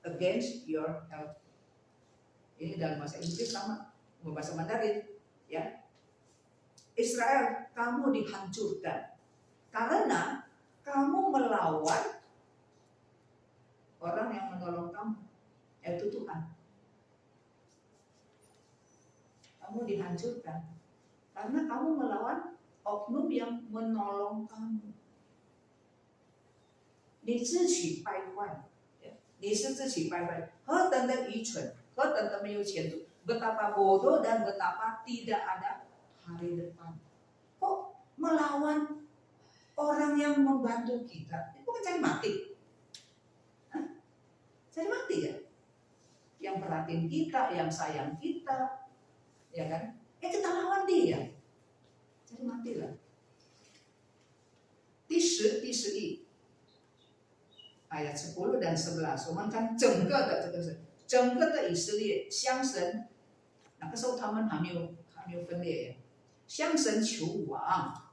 against your helper. Ini dalam bahasa Inggris sama, bahasa Mandarin, ya. Israel, kamu dihancurkan karena kamu melawan orang yang menolong kamu, yaitu Tuhan. Kamu dihancurkan karena kamu melawan oknum yang menolong kamu. 你自取败坏，你是自取败坏，何等的愚蠢，何等的没有前途， betapa bodoh dan betapa tidak ada hari depan. Kok melawan orang yang membantu kita? Itu bukan cari mati. Hah? Cari mati ya? Yang perhatiin kita, yang sayang kita, ya kan? Kita lawan dia. Jadi matilah. 第10、第11 ayat 10 dan 11， 我们看整个的这个是整个的以色列向神，那个时候他们还没有分裂，向神求王，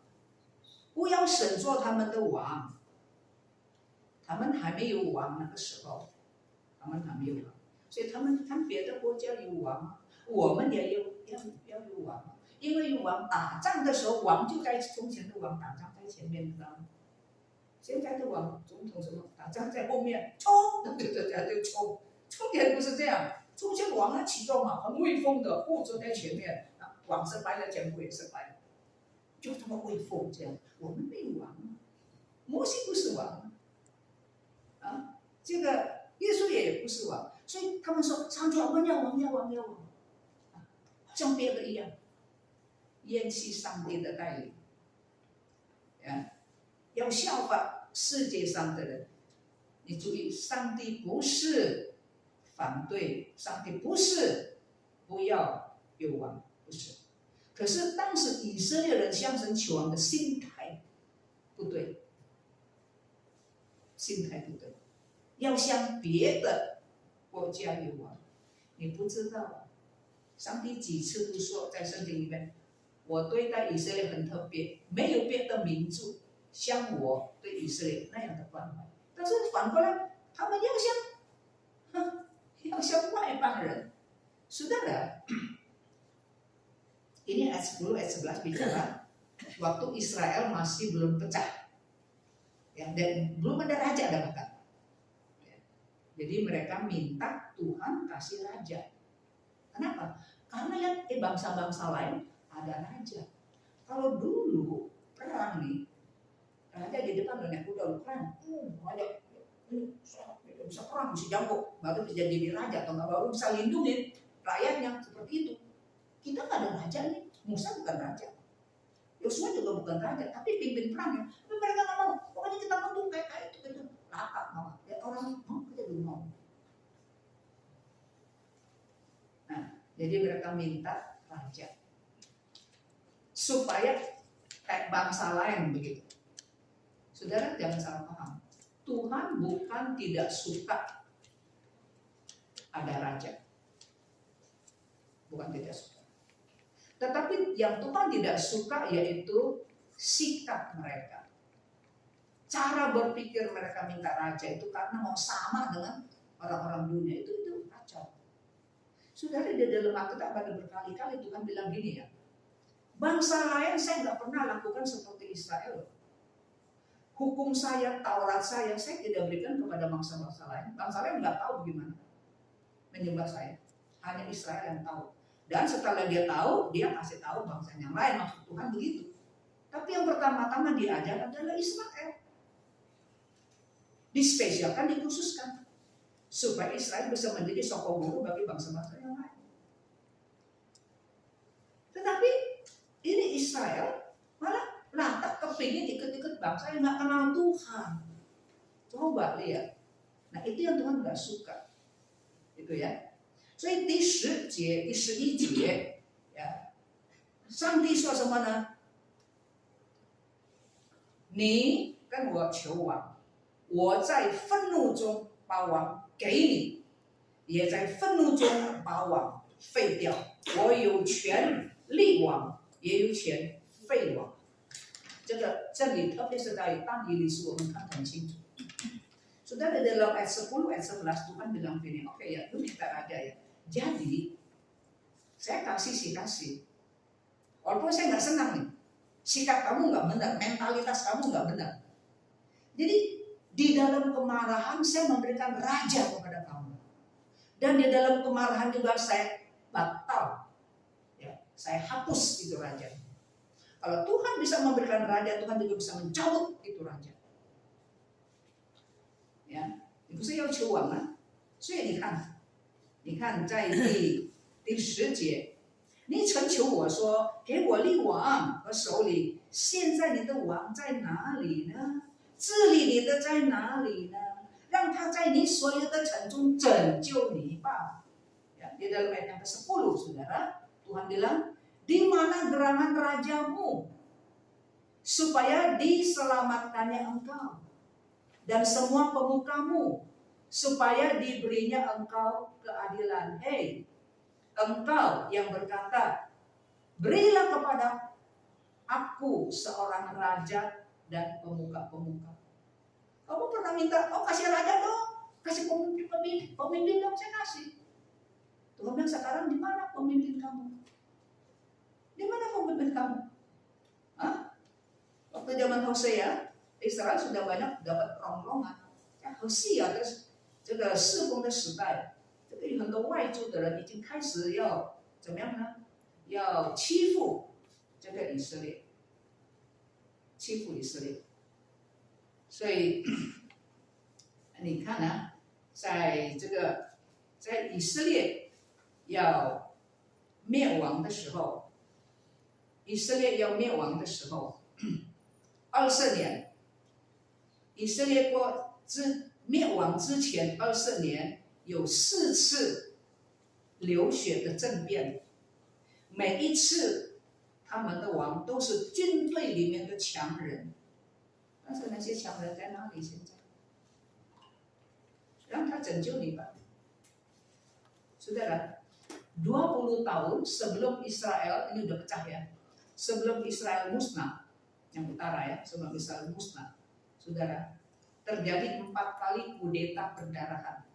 不要神做他们的王，他们还没有王，那个时候他们还没有王，所以他们看别的国家有王，我们也要有王，因为有王打仗的时候，王就在从前的王打仗在前面，知道吗？现在的王总统什么打仗在后面冲，就冲，从前不是这样，从前王他起重嘛，很威风的，步走在前面，王是白的，肩部也是白的，就这么威风这样。我们没有王，摩西不是王啊，这个耶稣也不是王，所以他们说上帝我们要王，好像别的一样，厌弃上帝的带领，要效法世界上的人。你注意，上帝不是反对，上帝不是不要有王，不是。可是当时以色列人向神求王的心态不对，要像别的国家有王。你不知道啊，上帝几次都说在圣经里面，我对待以色列很特别，没有别的民族像我对以色列那样的关怀。但是反过来，他们要像外邦人。Saudara, ini ayat 10, ayat 11 bicara waktu Israel masih belum pecah, dan belum ada raja bahkan. Jadi mereka minta Tuhan kasih raja. Kenapa? Karena yang bangsa-bangsa lain ada raja. Kalau dulu perang nih, raja di depan banyak kuda, perang, ada bisa perang, bisa jago, baru bisa jadi raja, atau nggak baru bisa lindungin rakyatnya, seperti itu. Kita nggak ada raja nih, Musa bukan raja, Yosua juga bukan raja, tapi pimpin perangnya. Tapi mereka nggak mau, pokoknya kita mau kayak itu, lakak mau, ya orang mau kita belum mau. Nah, jadi mereka minta raja supaya kayak bangsa lain begitu. Saudara jangan salah paham. Tuhan bukan tidak suka ada raja. Bukan tidak suka. Tetapi yang Tuhan tidak suka yaitu sikap mereka. Cara berpikir mereka minta raja itu karena mau sama dengan orang-orang dunia, itu kacau. Saudara, di dalam Alkitab ada berkali-kali Tuhan bilang gini ya, bangsa lain saya nggak pernah lakukan seperti Israel. Hukum saya, Taurat saya tidak berikan kepada bangsa-bangsa lain. Bangsa lain nggak tahu bagaimana menyembah saya. Hanya Israel yang tahu. Dan setelah dia tahu, dia kasih tahu bangsa yang lain. Maksud Tuhan begitu. Tapi yang pertama-tama diajar adalah Israel. Dispesialkan, dikhususkan. Supaya Israel bisa menjadi sokong guru bagi bangsa-bangsa yang lain. Tetapi ini Israel malah lantak kepingin ikut-ikut bangsa yang gak kenal Tuhan. Coba lihat. Nah itu yang Tuhan gak suka. Itu ya. 所以第10节、第11节，上帝说什么呢？你跟我求王，我在愤怒中把王给你，也在愤怒中把王废掉。我有权立王，也有权废王。这里特别是在但以理书我们看得很清楚。Sudah di dalam ayat 10, ayat 11 Tuhan bilang gini, oke ya, lu minta raja ya. Jadi, saya kasih. Walaupun saya nggak senang nih, sikap kamu nggak benar, mentalitas kamu nggak benar. Jadi, di dalam kemarahan saya memberikan raja kepada kamu. Dan di dalam kemarahan juga saya batal. Ya, saya hapus itu raja. Kalau Tuhan bisa memberikan raja, Tuhan juga bisa mencabut itu raja. Ya, 你不是要求我吗？所以你看在第10节，你曾求我说，给我立王和首领，现在你的王在哪里呢？治理你的在哪里呢？让他在你所有的城中拯救你吧。Ya, di dalam ayat yang ke-10, saudara, Tuhan bilang, di mana gerangan rajamu, supaya diselamatkannya engkau, dan semua pemukamu, supaya diberinya engkau keadilan. Hei, engkau yang berkata, berilah kepada aku seorang raja dan pemuka-pemuka. Kamu pernah minta, kasih raja dong, kasih pemimpin dong, saya kasih. Tuhan bilang, sekarang di mana pemimpin kamu? Di mana pemimpin kamu? Waktu zaman Hosea, Israel sudah banyak dapat ronglongan。Hosea 这个侍奉的时代，这个有很多外族的人已经开始要怎么样呢？要欺负这个以色列，欺负以色列。所以你看啊，在这个在以色列要灭亡的时候，以色列要灭亡的时候，20年，以色列国灭亡之前20年有4次流血的政变，每一次他们的王都是军队里面的强人，但是那些强人在哪里？现在让他拯救你吧。Saudara, 20 tahun sebelum Israel, ini udah pecah ya, sebelum Israel musnah, yang utara ya, sebelum Israel musnah, saudara, terjadi 4 kali kudeta perdarahan.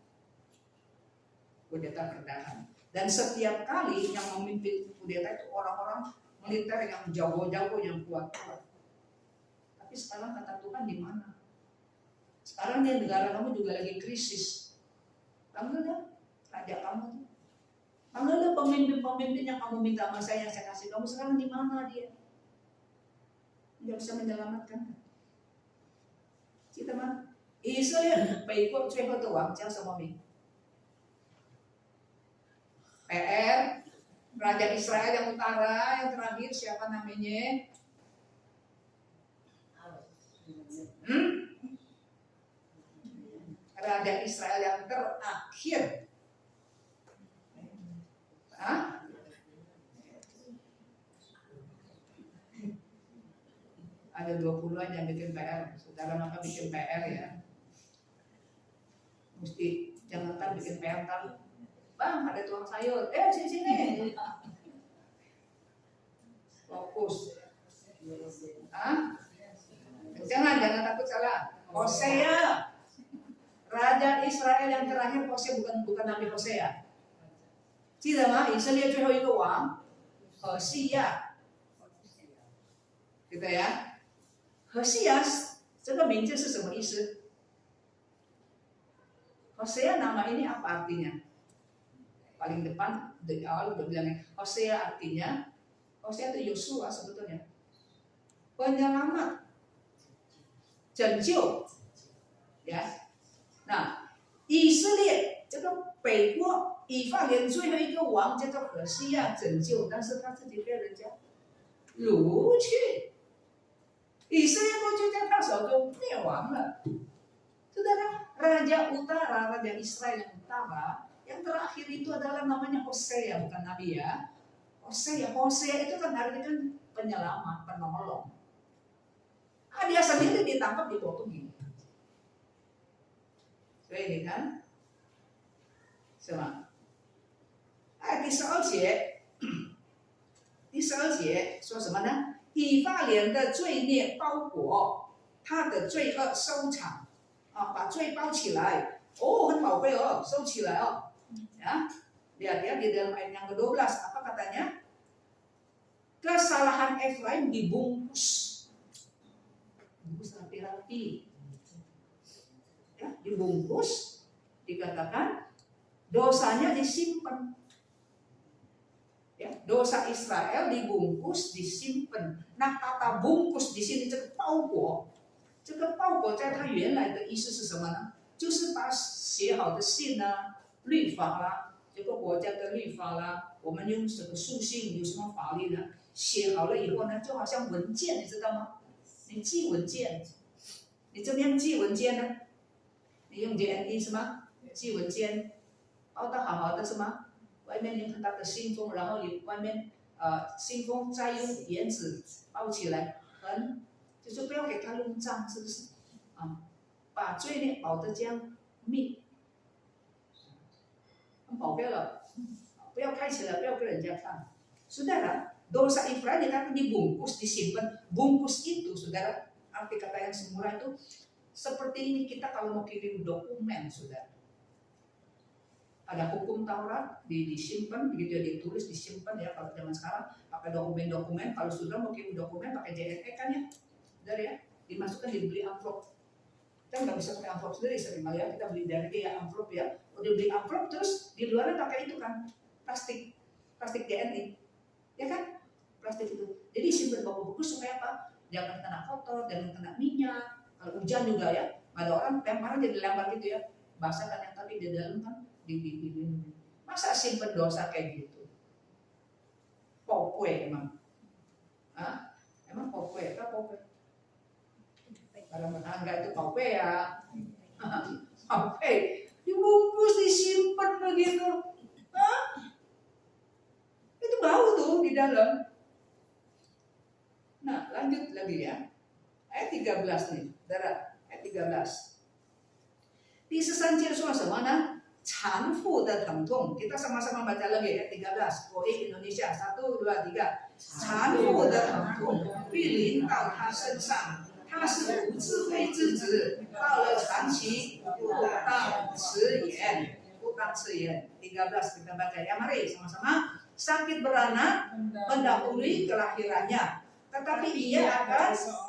Kudeta perdarahan. Dan setiap kali yang memimpin kudeta itu orang-orang militer yang jago-jago, yang kuat-kuat. Tapi sekarang kata Tuhan di mana? Sekarang di negara kamu juga lagi krisis. Panggil dah raja kamu tuh. Panggil dah pemimpin-pemimpin yang kamu minta sama saya, yang saya kasih kamu, sekarang di mana dia? Tidak bisa menyelamatkan. Kita mah, 以色列北国最后的王叫什么名？ PR, Raja Israel yang utara, yang terakhir siapa namanya? Raja Israel yang terakhir. Hah? Ada 20 aja yang bikin PR. Saudara maka bikin PR ya. Mesti jangan ntar bikin PR ntar. Bang, ada tuang sayur. Sini. Fokus. Hah? Jangan takut salah. Hosea. Raja Israel yang terakhir, Hosea bukan Nabi Hosea. 记得吗？以色列最后一个王，何西亚，对不对呀？何西亚这个名字是什么意思？Hosea nama ini apa artinya? Paling depan dari awal udah bilangnya Hosea artinya, Hosea itu Yosua sebetulnya, penyelamat, 拯救，ya. Nah, 以色列这个北国以法莲最后一个王叫做何西亚拯救，但是他自己被人家掳去，以色列国就在他手中灭亡了。Saudara, Raja Utara, Raja Israel yang utara, yang terakhir itu adalah namanya Hosea, bukan Nabi ya. Hosea itu kan artinya kan penyelamat, penolong. Dia sendiri ditangkap, dipotong gini. So ini kan, sama. 第12节说什么呢？以法莲的罪孽包裹，他的罪恶收场。把罪包起来，很宝贝收起来ya. Lihat ya di dalam ayat yang ke-12 apa katanya? Kesalahan Efraim dibungkus rapi-rapi, ya, dibungkus, dikatakan dosanya disimpan, ya, dosa Israel dibungkus, disimpan. Nah, kata bungkus di sini itu包裹。这个包裹在它原来的意思是什么呢？就是把写好的信啊、律法啦，这个国家的律法啦，我们用什么书信有什么法律呢？写好了以后呢，就好像文件，你知道吗？你寄文件，你怎么样寄文件呢？你用 JNE 是吗？寄文件，包得好好的是吗？外面用很大的信封，然后你外面信封再用原子包起来，就是不要给它弄脏，是不是？把罪孽保得这样密，很宝贝了，不要开起来，不要给人家看。Saudara, dosa Efraim dikatakan dibungkus, disimpan. Bungkus itu, saudara, arti kata yang semula itu seperti ini kita kalau mau kirim dokumen, saudara. Ada hukum Taurat disimpan, begitu ya, ditulis, disimpan ya. Kalau zaman sekarang pakai dokumen-dokumen, kalau saudara mau kirim dokumen pakai JNE kan ya. Dari ya, dimasukkan, dibeli amplop. Kita nggak bisa pakai amplop sendiri sering ya, kita beli dari dia amplop ya. Udah beli amplop terus di luarnya pakai itu kan plastik JNE, ya kan, plastik itu. Jadi simpan bawa buku supaya apa? Jangan kena kotor, jangan kena minyak. Kalau hujan juga ya, ada orang lemparan jadi lempar gitu ya, basah kan yang tapi di dalam kan dilindungi. Masa simpen dosa kayak gitu? Popwe emang. Hah? Emang popwe? Apa popwe? Kalau menangga itu popwe ya. Popwe. Dibungkus, disimpan begitu. Hah? Itu bau tuh di dalam. Nah, lanjut lagi ya. Ayat 13 nih, saudara. Ayat 13. 第13节说什么呢？产妇的疼痛。Kita sama-sama baca lagi ayat 13. Koe Indonesia 1, 2, 3. 产妇的疼痛必临到她身上，她是无智慧之子，到了长期不当吃盐，不当吃盐。13 kita baca ya, mari sama-sama. Sakit beranak mendahului kelahirannya, tetapi ia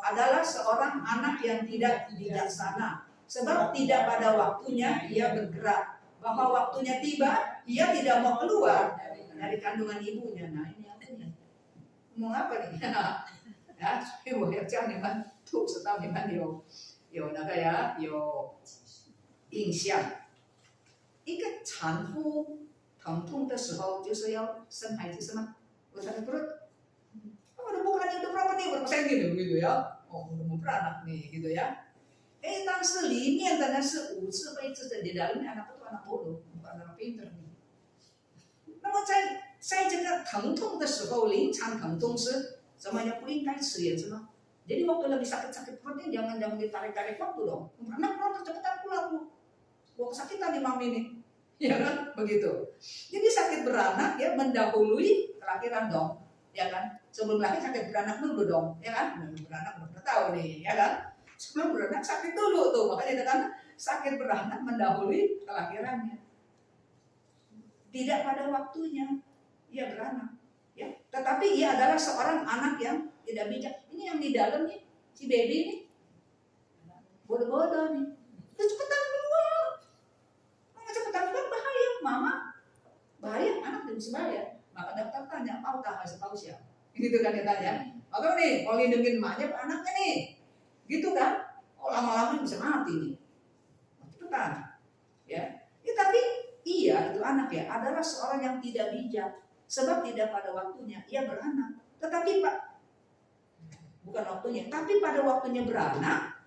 adalah seorang anak yang tidak bijaksana. Sebab tidak pada waktunya ia bergerak, bahwa waktunya tiba ia tidak mau keluar dari kandungan ibunya. Nah ini apa nih? Ngomong apa nih? Ya, 所以我要教你们吐知道你们有那个呀有印象。一个产妇疼痛的时候就是要生孩子是吗？我sakit perut. Udah bukannya udah berapa nih berapa gitu ya? Oh udah mau beranak nih gitu ya. 但是里面的呢是无智慧之子， di dalamnya anak itu anak bodoh, bukan anak pintar nih. 那么在这个疼痛的时候，临产疼痛时，什么ya不应该吃盐是吗？ Jadi waktu lagi sakit-sakit perutnya jangan ditarik-tarik waktu dong. Anak cepetan pulang lu. Gua kesakitan nih mami nih. Ya kan? Begitu. Jadi sakit beranak ya mendahului kelahiran dong. Ya kan? Sebelum lahir sakit beranak dulu dong. Ya kan? Beranak udah tahu nih, ya kan? Sebelum beranak sakit dulu tuh, makanya kan sakit beranak mendahului kelahirannya. Tidak pada waktunya ia beranak, ya. Tetapi ia adalah seorang anak yang tidak bijak. Ini yang di dalam nih, si baby nih, bodoh-bodoh nih. Udah cepetan keluar, cepetan keluar bahaya, mama, bahaya, anak tidak bisa bahaya. Maka dokter tanya, mau tak kasih tahu siapa? Gitu kan dia tanya. Maka nih, mau lindungin emaknya, anaknya nih. Gitu kan? Oh lama-lama bisa mati nih. Cepetan. Ya. Tapi ia itu anak ya adalah seorang yang tidak bijak. Sebab tidak pada waktunya ia beranak. Tetapi bukan waktunya, tapi pada waktunya beranak,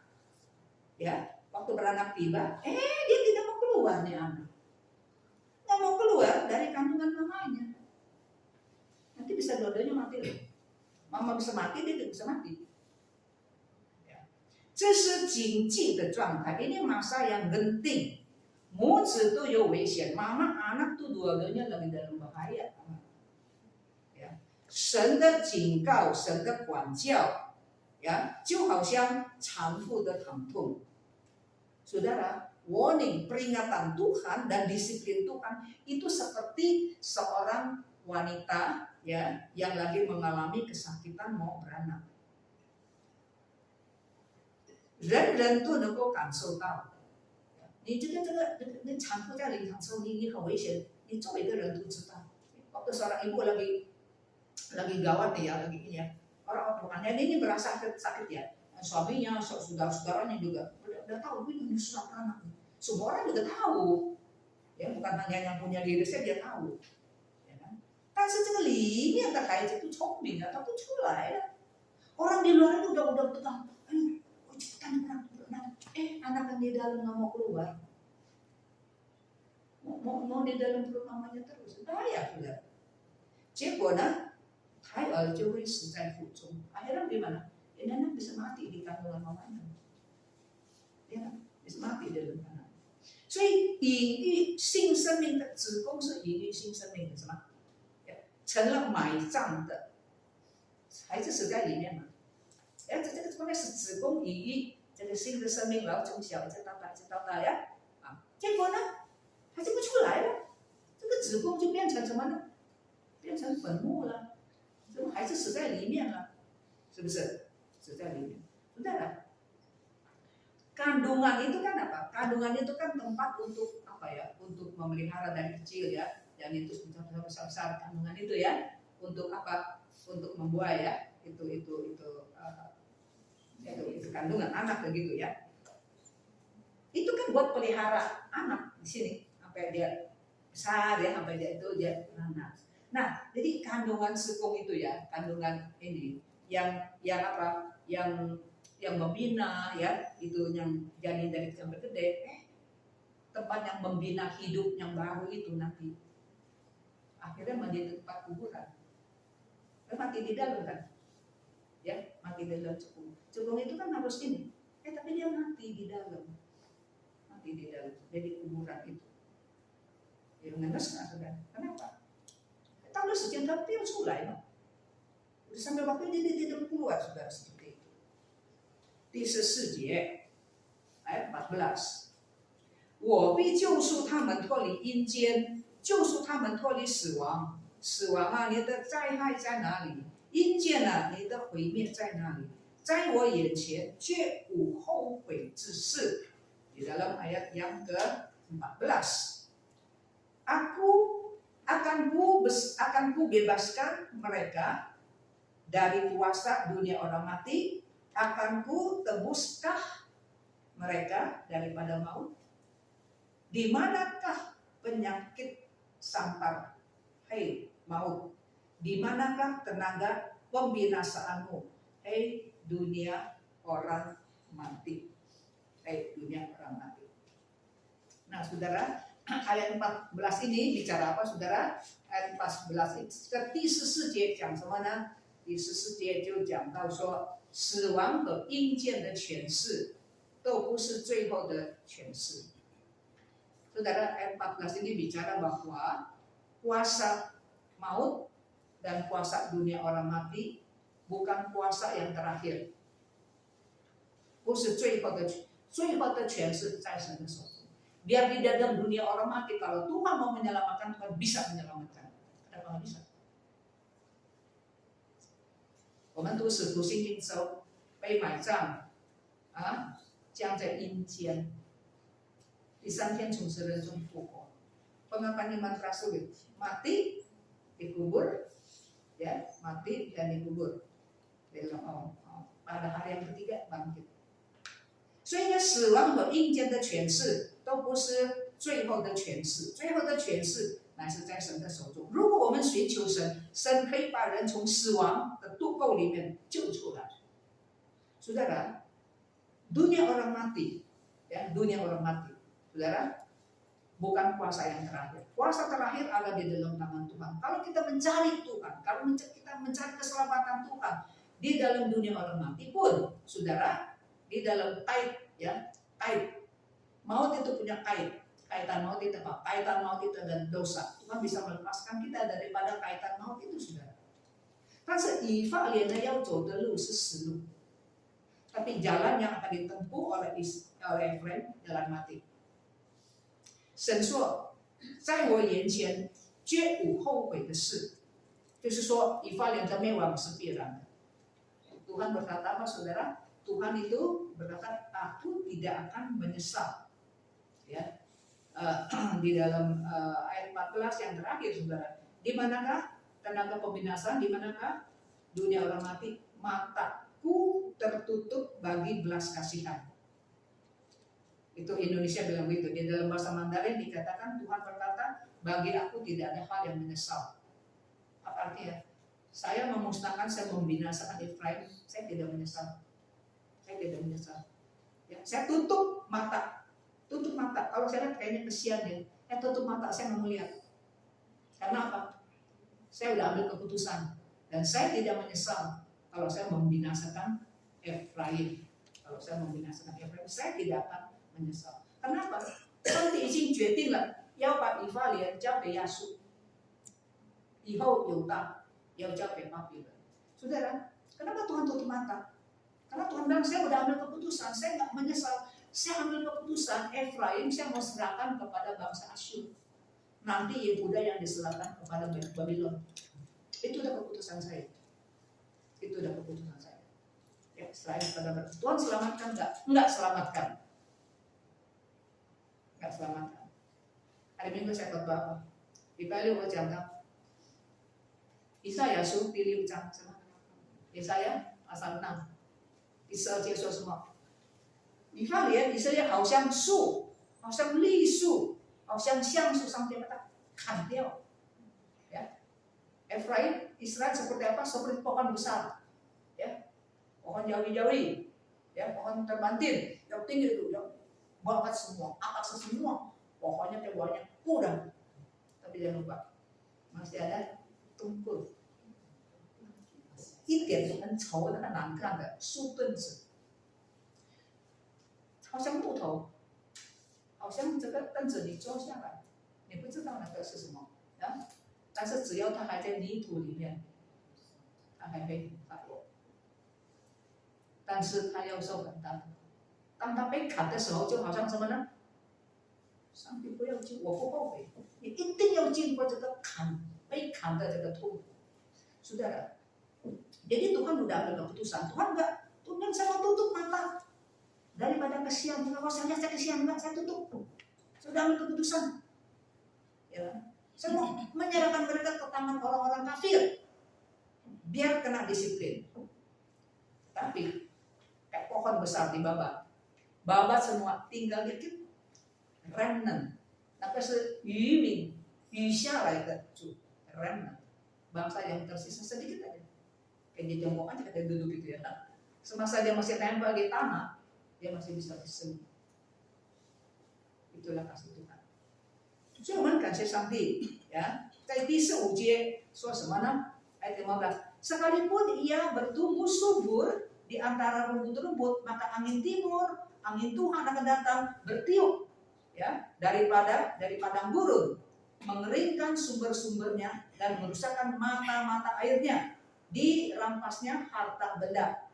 ya, waktu beranak tiba, dia tidak mau keluar nih anak. Nggak mau keluar dari kandungan mamanya. Nanti bisa dua-duanya mati loh. Mama bisa mati, dia tidak bisa mati. 这是紧急的状态, ini masa yang genting. 母子都有危险, mama anak tuh dua-duanya lagi dalam bahaya. Ya. 神的警告, 神的管教, ya, 就好像产妇的疼痛. Saudara, warning, peringatan Tuhan dan disiplin Tuhan itu seperti seorang wanita ya yang lagi mengalami kesakitan mau beranak. 人人都能够感受到，你这个产妇在临床时候，你很危险，你作为一个人都知道。Waktu seorang ibu lagi gawat nih ya, lagi ini ya, orang-orangnya ini berasa sakit ya, suaminya, saudara-saudaranya juga udah tahu ini susah anak. Semua orang juga tahu, ya bukan hanya yang punya diri saja dia tahu, ya kan? 但是这个里面的孩子不聪明啊，他不出来了。orang di luar itu udah pegang. Cepetan beranak. Anak yang di dalam nggak mau keluar, mau di dalam perut mamanya terus, bahaya sudah. 结果呢，胎儿就会死在腹中。Akhirnya gimana? Ini anak bisa mati di kandungan mamanya, ya kan? Bisa mati di dalam kandungan. 所以隐喻性生命的子宫是隐喻性生命的什么？成了埋葬的，孩子死在里面嘛。 这个方面是子宫隐喻这个新的生命，然后从小一直到大呀，结果呢，还是不出来了，这个子宫就变成什么呢？变成坟墓了，这个孩子死在里面了，是不是？死在里面，benar kan? Kandungan itu kan apa? Kandungan itu kan tempat untuk apa ya? Untuk memelihara dari kecil ya, dan itu besar kandungan itu ya, untuk apa? Untuk membuai ya, itu kandungan anak begitu ya. Itu kan buat pelihara anak di sini sampai dia besar ya sampai dia itu dia nanas. Nah, jadi kandungan sekung itu ya, kandungan ini yang apa? Yang membina ya, itu yang janin dari kecil sampai gede. Tempat yang membina hidup yang baru itu nanti akhirnya menjadi tempat kuburan. Mati di dalam kan? Ya, mati di dalam cekung. Cekung itu kan harus ini. Tapi dia mati di dalam. Mati di dalam. Jadi kuburan itu. Ya ngenes nggak saudara? Kenapa? Tahu sejak tapi sulai, no? Udah sampai waktu dia tidak keluar saudara seperti itu. Di 14节 ayat 14，我必救赎他们脱离阴间，救赎他们脱离死亡。死亡啊，你的灾害在哪里？阴间啊，你的毁灭在哪里？在我眼前绝无后悔之事。Di dalam ayat yang ke-14. Akan ku bebaskan mereka dari kuasa dunia orang mati, akan ku tebuskah mereka daripada maut. Di manakah penyakit sampar, hei maut? Di manakah tenaga pembinasaanmu, hei dunia orang mati? Hei dunia orang mati. Nah saudara, ayat 14 ini bicara apa saudara? Ayat 14 ini 第14节讲什么呢？第14节就讲到说，死亡和阴间的权势都不是最后的权势。Saudara, ayat 14 ini bicara bahwa kuasa maut dan kuasa dunia orang mati bukan kuasa yang terakhir. 不是最后的权势在神的手中。Biar di dalam dunia orang mati, kalau Tuhan mau menyelamatkan, Tuhan bisa menyelamatkan. Kenapa nggak bisa? 我们读使徒信经时被埋葬啊，将在阴间，第3天从死人中复活。Pengakuan iman rasul mati dikubur, ya mati dan dikubur. Pada hari yang ketiga bangkit. 所以呢，死亡和阴间的权势都不是最后的权势，最后的权势乃是在神的手中。如果我们寻求神，神可以把人从死亡的渡沟里面救出来。Saudara, dunia orang mati, ya dunia orang mati, saudara, bukan kuasa yang terakhir. Kuasa terakhir ada di dalam tangan Tuhan. Kalau kita mencari Tuhan, kalau kita mencari keselamatan Tuhan di dalam dunia orang mati pun, saudara, di dalam kait, ya kait. Maut itu punya kait. Kaitan maut itu apa? Kaitan maut itu adalah dosa. Tuhan bisa melepaskan kita daripada kaitan maut itu, saudara. 但是以法莲呢要走的路是死路， tapi jalan yang akan ditempuh oleh Efraim jalan mati. 神说，在我眼前绝无后悔的事，就是说以法莲的灭亡是必然的。Tuhan berkata apa, saudara? Tuhan itu berkata, aku tidak akan menyesal. Ya, di dalam ayat 14 yang terakhir, saudara, di manakah tenaga pembinasaan, di manakah dunia orang mati? Mataku tertutup bagi belas kasihan. Itu Indonesia bilang begitu. Di dalam bahasa Mandarin dikatakan, Tuhan berkata, bagi aku tidak ada hal yang menyesal. Apa artinya? Saya memusnahkan, saya membinasakan Efraim, saya tidak menyesal. Saya tidak menyesal. Ya, saya tutup mata. Tutup mata. Kalau saya lihat kayaknya kesian ya. Saya tutup mata, saya mau melihat. Karena apa? Saya sudah ambil keputusan. Dan saya tidak menyesal kalau saya membinasakan Efraim. Kalau saya membinasakan Efraim, saya tidak akan menyesal. Kenapa? 上帝已经决定了要把以法莲交给亚述，以后犹大要交给巴比伦。Saudara, kenapa Tuhan tutup mata? Karena Tuhan bilang, saya sudah ambil keputusan, saya nggak menyesal. Saya ambil keputusan Efraim, saya mau serahkan kepada bangsa Asyur. Nanti Yehuda yang diserahkan kepada Babylon. Itu udah keputusan saya. Itu udah keputusan saya. Ya, selain kepada Tuhan selamatkan enggak? Enggak selamatkan. Enggak selamatkan. Hari Minggu saya khotbah apa? Di Bali我讲到以赛亚书第6章什么？以赛亚26章第12节说什么？以色列好像树，好像栗树，好像橡树上面的砍掉. Ya. Efraim, Israel seperti apa? Seperti pohon besar. Ya. Pohon jawi-jawi. Ya, pohon terbantin, yang tinggi itu, yang banget semua, atas semua. Pohonnya kebuahnya udah. Tapi jangan lupa, masih ada tumpul. 一点都很丑的、很难看的树墩子，好像木头，好像这个凳子你坐下来，你不知道那个是什么啊？但是只要它还在泥土里面，它还会发芽。但是它要受很大的，当它被砍的时候，就好像什么呢？上帝不要救，我不后悔，你一定要经过这个被砍的这个痛苦， saudara. Jadi Tuhan udah ambil keputusan, Tuhan Tuhan saya mau tutup mata daripada kesian, kalau saya kesian enggak, saya tutup. Sudah ambil keputusan, ya. Saya mau menyerahkan mereka ke tangan orang-orang kafir, biar kena disiplin. Tapi kayak pohon besar dibabat, babat semua, tinggal dikit remnant. Tapi seuyumin, bisa lah itu remnant. Bangsa yang tersisa sedikit aja. Kayak jongkok aja kita duduk gitu ya. Semasa dia masih nempel di tanah, dia masih bisa bersenyum. Itulah kasih Tuhan. 所以我们感谢上帝呀，在第15节说什么呢？ ayat 15. Sekalipun ia bertumbuh subur di antara rumput-rumput, maka angin timur, angin Tuhan akan datang bertiup ya dari padang gurun, mengeringkan sumber-sumbernya dan merusakkan mata-mata airnya, dirampasnya harta benda,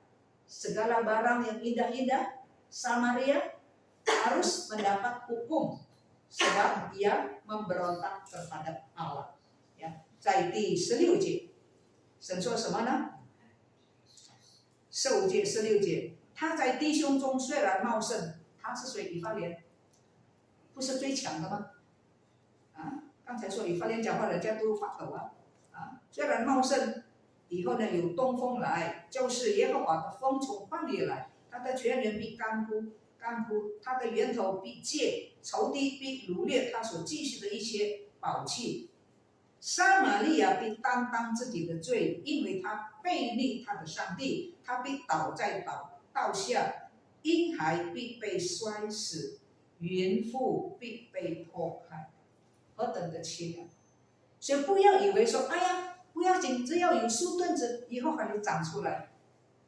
segala barang yang indah-indah. Samaria harus mendapat hukum sebab ia memberontak terhadap Allah. Ya, 在第16节，神说什么呢？15节、16节，他在弟兄中虽然茂盛，他是谁？以法莲，不是最强的吗？啊，刚才说以法莲讲话，人家都发抖啊。啊，虽然茂盛，以后呢有东风来，就是耶和华的风从旷野来，他的泉源必干枯，他的源头必竭，仇敌必掳掠他所积蓄的一些宝器。撒玛利亚必担当自己的罪，因为他背逆他的上帝，他必倒在道下，婴孩必被摔死，孕妇必被破开，何等的凄凉！所以不要以为说，哎呀，不要紧，只要有树墩子，以后还会长出来，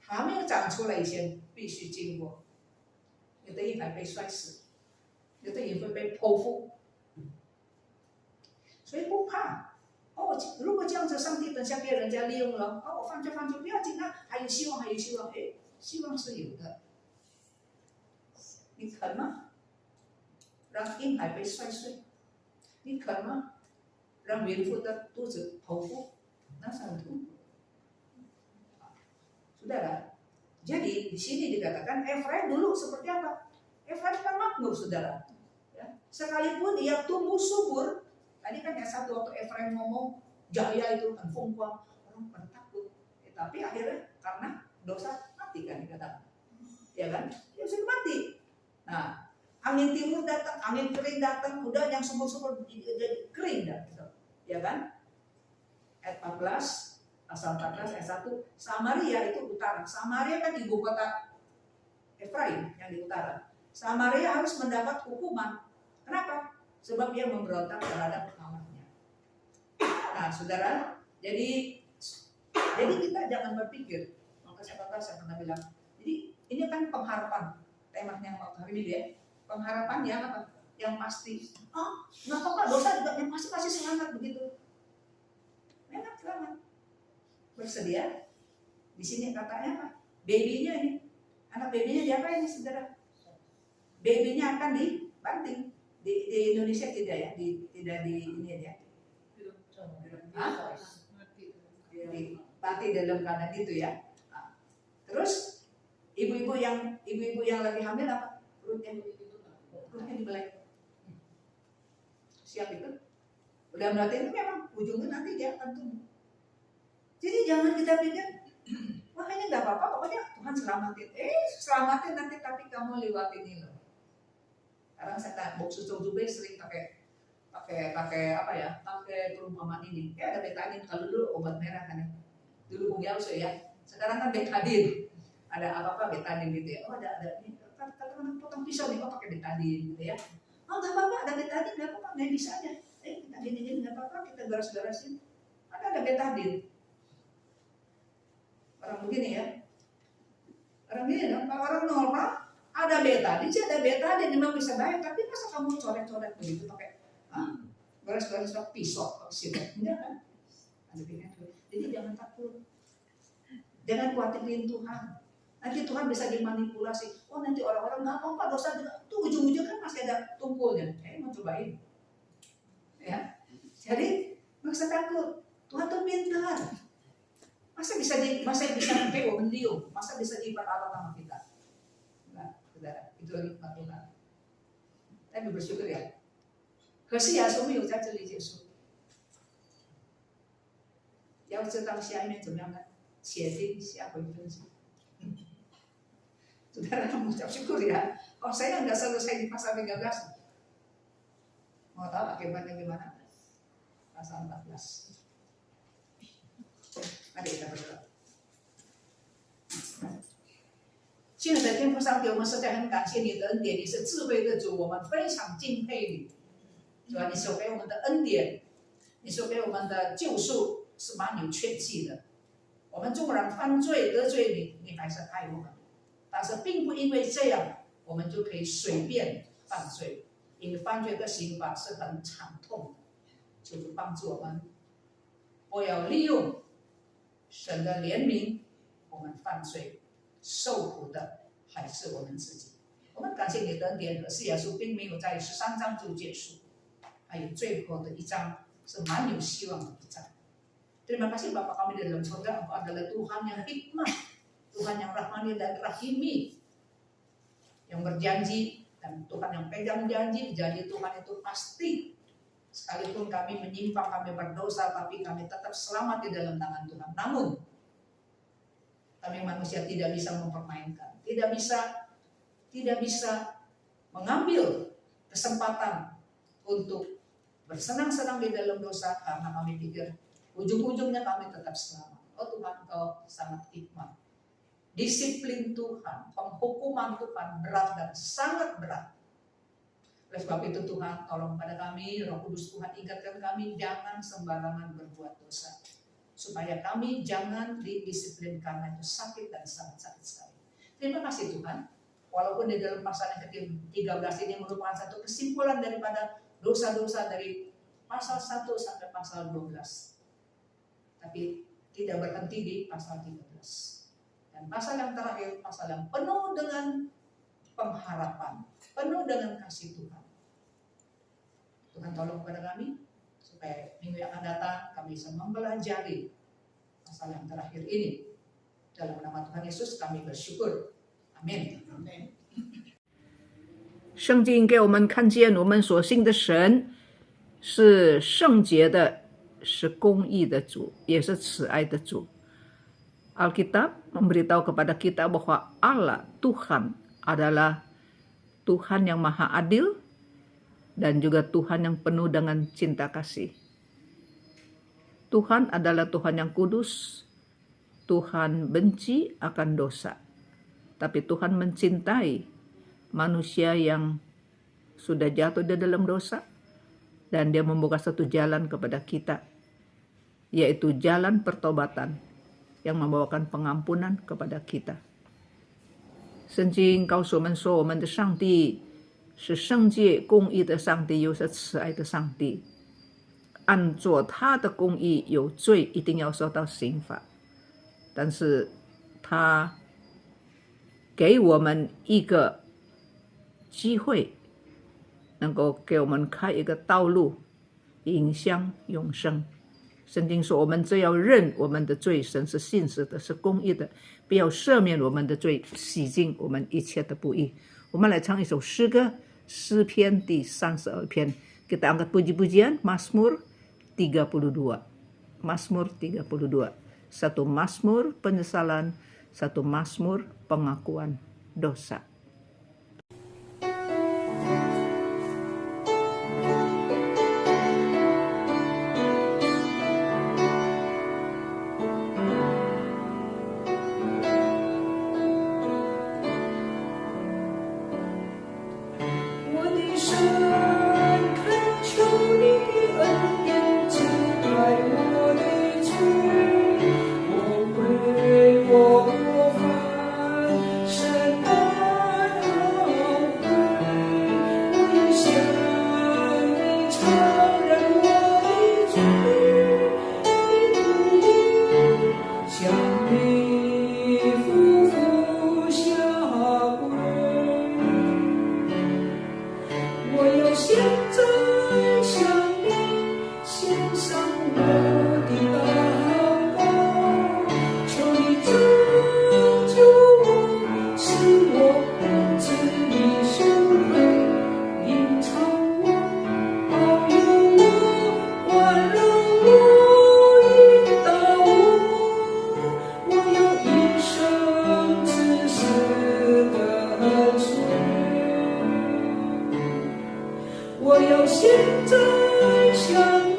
还没有长出来以前，必须经过。有的婴孩被摔死，有的也会被剖腹，所以不怕。哦，如果这样子，上帝等下被人家利用了，哦，我放就不要紧啊，还有希望，哎，希望是有的。你肯吗？让婴孩被摔碎，你肯吗？让孕妇的肚子剖腹，那是很痛苦。Saudara, jadi di sini dikatakan Efraim dulu seperti apa? Efraim kan makmur, saudara. Ya. Sekalipun dia tumbuh subur, tadi kan yang satu waktu Efraim ngomong jaya itu kan fungkuang, orang pada takut. Tapi akhirnya karena dosa mati kan dikatakan, ya kan? Ya sudah mati. Nah, angin timur datang, angin kering datang, udah yang subur-subur jadi kering dah, gitu. Ya kan? Ayat 14. Pasal 14 ayat 1, Samaria itu utara. Samaria kan ibu kota Efraim yang di utara. Samaria harus mendapat hukuman. Kenapa? Sebab dia memberontak terhadap Allahnya. Nah, saudara, jadi kita jangan berpikir. Maka saya pernah bilang. Jadi ini kan pengharapan. Temanya hari ini ya. Pengharapan yang apa? Yang pasti. Oh, nggak apa-apa, dosa juga yang pasti selamat begitu. Memang selamat. Bersedia. Di sini katanya apa? Babynya ini, anak babynya diapain ini, saudara? Babynya akan dibanting. Di Indonesia tidak ya, tidak di ini ya. Mati dalam keadaan itu ya. Nah, terus ibu-ibu yang lagi hamil apa? Perutnya dibelai. Siap itu? Udah berarti itu memang ujungnya nanti dia akan tumbuh. Jadi jangan kita pikir, wah ini nggak apa-apa, pokoknya Tuhan selamatin. Selamatin nanti, tapi kamu lewatin ini loh. Sekarang saya Bok Suster Zubir sering pakai pakai apa ya? Pakai perumpamaan ini. Ada betadin, kalau dulu obat merah kan ya. Dulu Bung Yauso ya. Sekarang kan betadin. Ada apa-apa betadin gitu ya. Oh ada ini. Katakan potong pisau nih, pakai betadin gitu ya. Oh nggak apa-apa, ada betadin nggak apa-apa, medis aja. Kita gini nggak apa-apa, kita garas-garasin. Ada betadin. Orang begini ya. Orang begini, kalau orang normal ada betadin sih, ada betadin memang bisa baik, tapi masa kamu coret-coret begitu pakai garis-garis pisau, silet, enggak kan? Jadi jangan takut, jangan khawatirin Tuhan. Nanti Tuhan bisa dimanipulasi. Oh nanti orang-orang nggak apa-apa dosa, tuh ujung-ujung kan masih ada tumpulnya. Mau cobain, ya. Jadi nggak usah takut. Tuhan tuh pintar. Masa bisa PO mendiung, masa bisa diperalat sama kita? Nah, saudara, itu hikmat Tuhan. Tapi bersyukur ya. 可是耶稣没有在这里结束，要知道下面怎么样呢？且听下回分析。Saudara mengucap syukur ya. Oh saya nggak selesai di pasal 13. Mau tahu akibatnya gimana? Pasal 14. Mari kita berdoa. 亲爱的天父上帝，我们实在很感谢你的恩典，你是智慧的主，我们非常敬佩你。主啊，你所给我们的恩典，你所给我们的救赎是蛮有确据的。我们纵然犯罪得罪你，你还是爱我们。但是并不因为这样，我们就可以随便犯罪，因为犯罪的刑罚是很惨痛的。求主帮助我们，不要利用神的怜悯，我们犯罪受苦的还是我们自己。我们感谢你的恩典，可是耶稣并没有在13章就结束，还有最后的一章是蛮有希望的一章。Terima kasih Bapa kami di dalam surga, Engkau adalah Tuhan yang hikmat, Tuhan yang rahmani dan rahimi, yang berjanji, dan Tuhan yang pegang janji Tuhan itu pasti. Sekalipun kami menyimpang, kami berdosa, tapi kami tetap selamat di dalam tangan Tuhan. Namun, kami manusia tidak bisa mempermainkan, tidak bisa mengambil kesempatan untuk bersenang-senang di dalam dosa karena kami pikir ujung-ujungnya kami tetap selamat. Oh Tuhan, Engkau sangat hikmat. Disiplin Tuhan, penghukuman Tuhan berat dan sangat berat. Oleh sebab itu Tuhan, tolong pada kami, Roh Kudus Tuhan ingatkan kami jangan sembarangan berbuat dosa. Supaya kami jangan didisiplin karena itu sakit dan sangat sakit sekali. Terima kasih Tuhan. Walaupun di dalam pasal yang ke-13 ini merupakan satu kesimpulan daripada dosa-dosa dari pasal 1 sampai pasal 12. Tapi tidak berhenti di pasal 13. Dan pasal yang terakhir, pasal yang penuh dengan pengharapan, penuh dengan kasih Tuhan. Tuhan tolong kepada kami, supaya minggu yang akan datang kami bisa mempelajari pasal yang terakhir ini. Dalam nama Tuhan Yesus kami bersyukur. Amin. 圣经给我们看见，我们所信的神是圣洁的，是公义的主，也是慈爱的主。Alkitab memberitahu kepada kita bahwa Allah Tuhan adalah Tuhan yang maha adil dan juga Tuhan yang penuh dengan cinta kasih. Tuhan adalah Tuhan yang kudus. Tuhan benci akan dosa. Tapi Tuhan mencintai manusia yang sudah jatuh di dalam dosa. Dan dia membuka satu jalan kepada kita. Yaitu jalan pertobatan yang membawakan pengampunan kepada kita. 圣经告诉我们说，我们的上帝是圣洁公义的上帝，又是慈爱的上帝。按做他的公义，有罪一定要受到刑罚。但是他给我们一个机会，能够给我们开一个道路，迎向永生。圣经说，我们只要认我们的罪，神是信实的，是公义的，必要赦免我们的罪，洗净我们一切的不义。我们来唱一首诗歌，诗篇第32篇。Kita angkat puji-pujian, Mazmur 32. Mazmur 32. Satu Mazmur penyesalan, satu Mazmur pengakuan dosa. 我要现在向